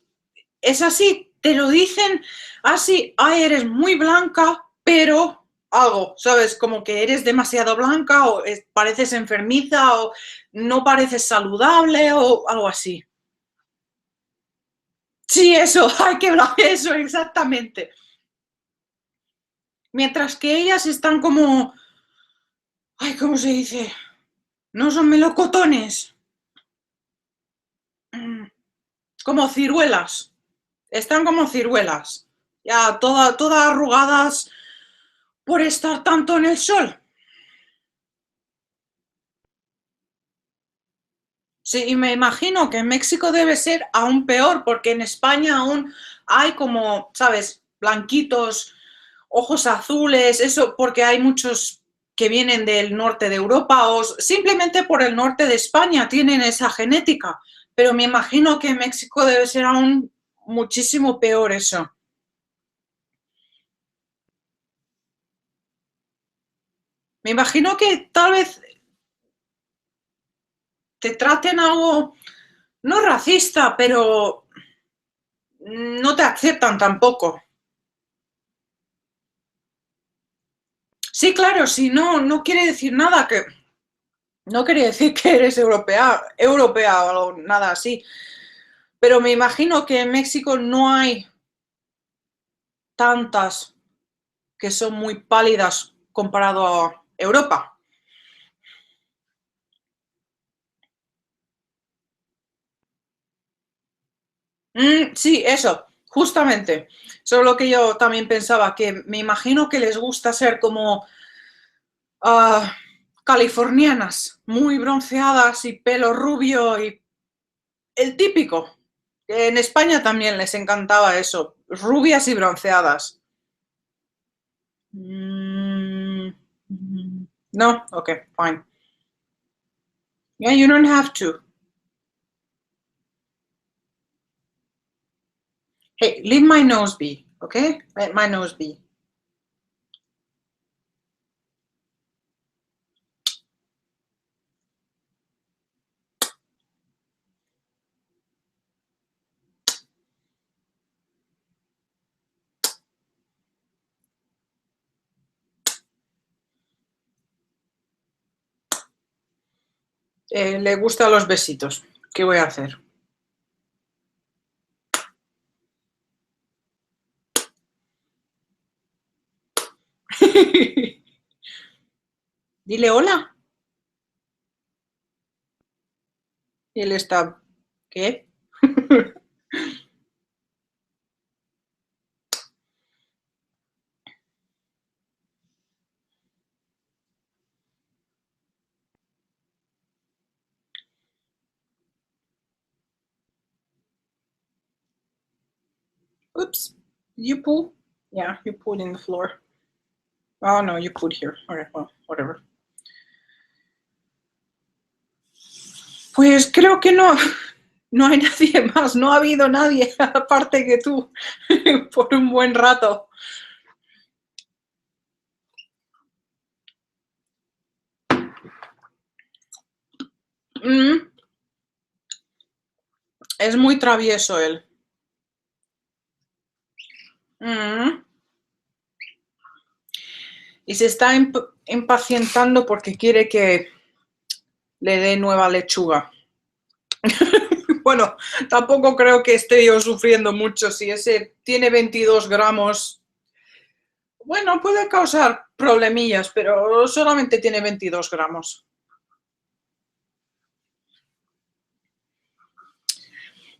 así, te lo dicen así, ay, eres muy blanca, pero algo, ¿sabes? Como que eres demasiado blanca o pareces enfermiza o no pareces saludable o algo así. Sí, eso, hay que hablar de eso, exactamente. Mientras que ellas están como, ay, ¿cómo se dice? No son melocotones, como ciruelas. Están como ciruelas, ya todas arrugadas por estar tanto en el sol. Sí, y me imagino que en México debe ser aún peor, porque en España aún hay como, ¿sabes? Blanquitos, ojos azules, eso porque hay muchos que vienen del norte de Europa o simplemente por el norte de España tienen esa genética, pero me imagino que en México debe ser aún muchísimo peor eso. Me imagino que tal vez te traten algo, no racista, pero no te aceptan tampoco. Sí, claro, si no quiere decir nada, que no quiere decir que eres europea o nada así. Pero me imagino que en México no hay tantas que son muy pálidas comparado a Europa. Sí, eso, justamente. Eso es lo que yo también pensaba, que me imagino que les gusta ser como ah, californianas, muy bronceadas y pelo rubio y el típico. En España también les encantaba eso, rubias y bronceadas. Mm, no, okay, fine. Yeah, you don't have to. Hey, leave my nose be, okay? Let my nose be. Le gustan los besitos. ¿Qué voy a hacer? Dile hola. Y él está... ¿Qué? Oops. You pull? Yeah, you pulled in the floor. Oh, no, you put here. All right, well, whatever. Pues creo que no hay nadie más, no ha habido nadie aparte que tú por un buen rato. Mm, es muy travieso él. Mm, y se está impacientando porque quiere que le dé nueva lechuga. Bueno, tampoco creo que esté yo sufriendo mucho. Si ese tiene 22 gramos, bueno, puede causar problemillas, pero solamente tiene 22 gramos.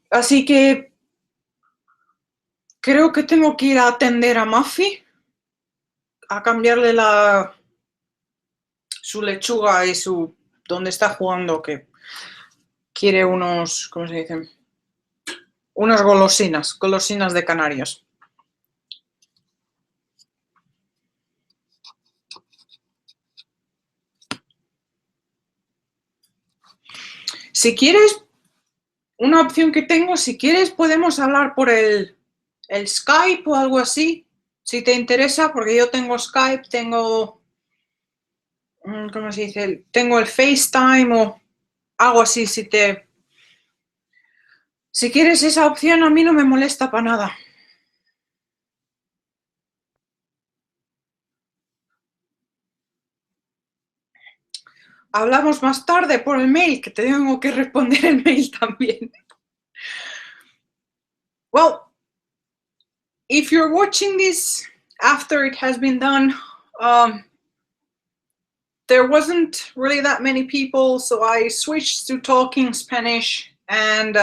Así que creo que tengo que ir a atender a Muffy, a cambiarle su lechuga y su donde está jugando, que quiere unos, ¿cómo se dicen? Unas golosinas de canarios. Si quieres, una opción que tengo, si quieres podemos hablar por el Skype o algo así, si te interesa, porque yo tengo Skype, tengo, ¿cómo se dice? Tengo el FaceTime o algo así, si quieres esa opción a mí no me molesta para nada. Hablamos más tarde por el mail, que te tengo que responder el mail también. Well, if you're watching this after it has been done, there wasn't really that many people, so I switched to talking Spanish. And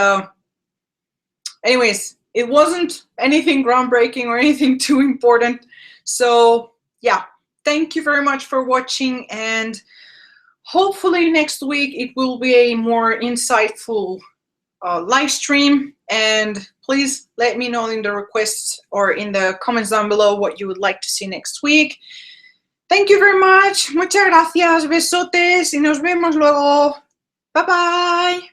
anyways, it wasn't anything groundbreaking or anything too important. So yeah, thank you very much for watching, and hopefully next week it will be a more insightful live stream. And please let me know in the requests or in the comments down below what you would like to see next week. Thank you very much. Muchas gracias. Besotes y nos vemos luego. Bye bye.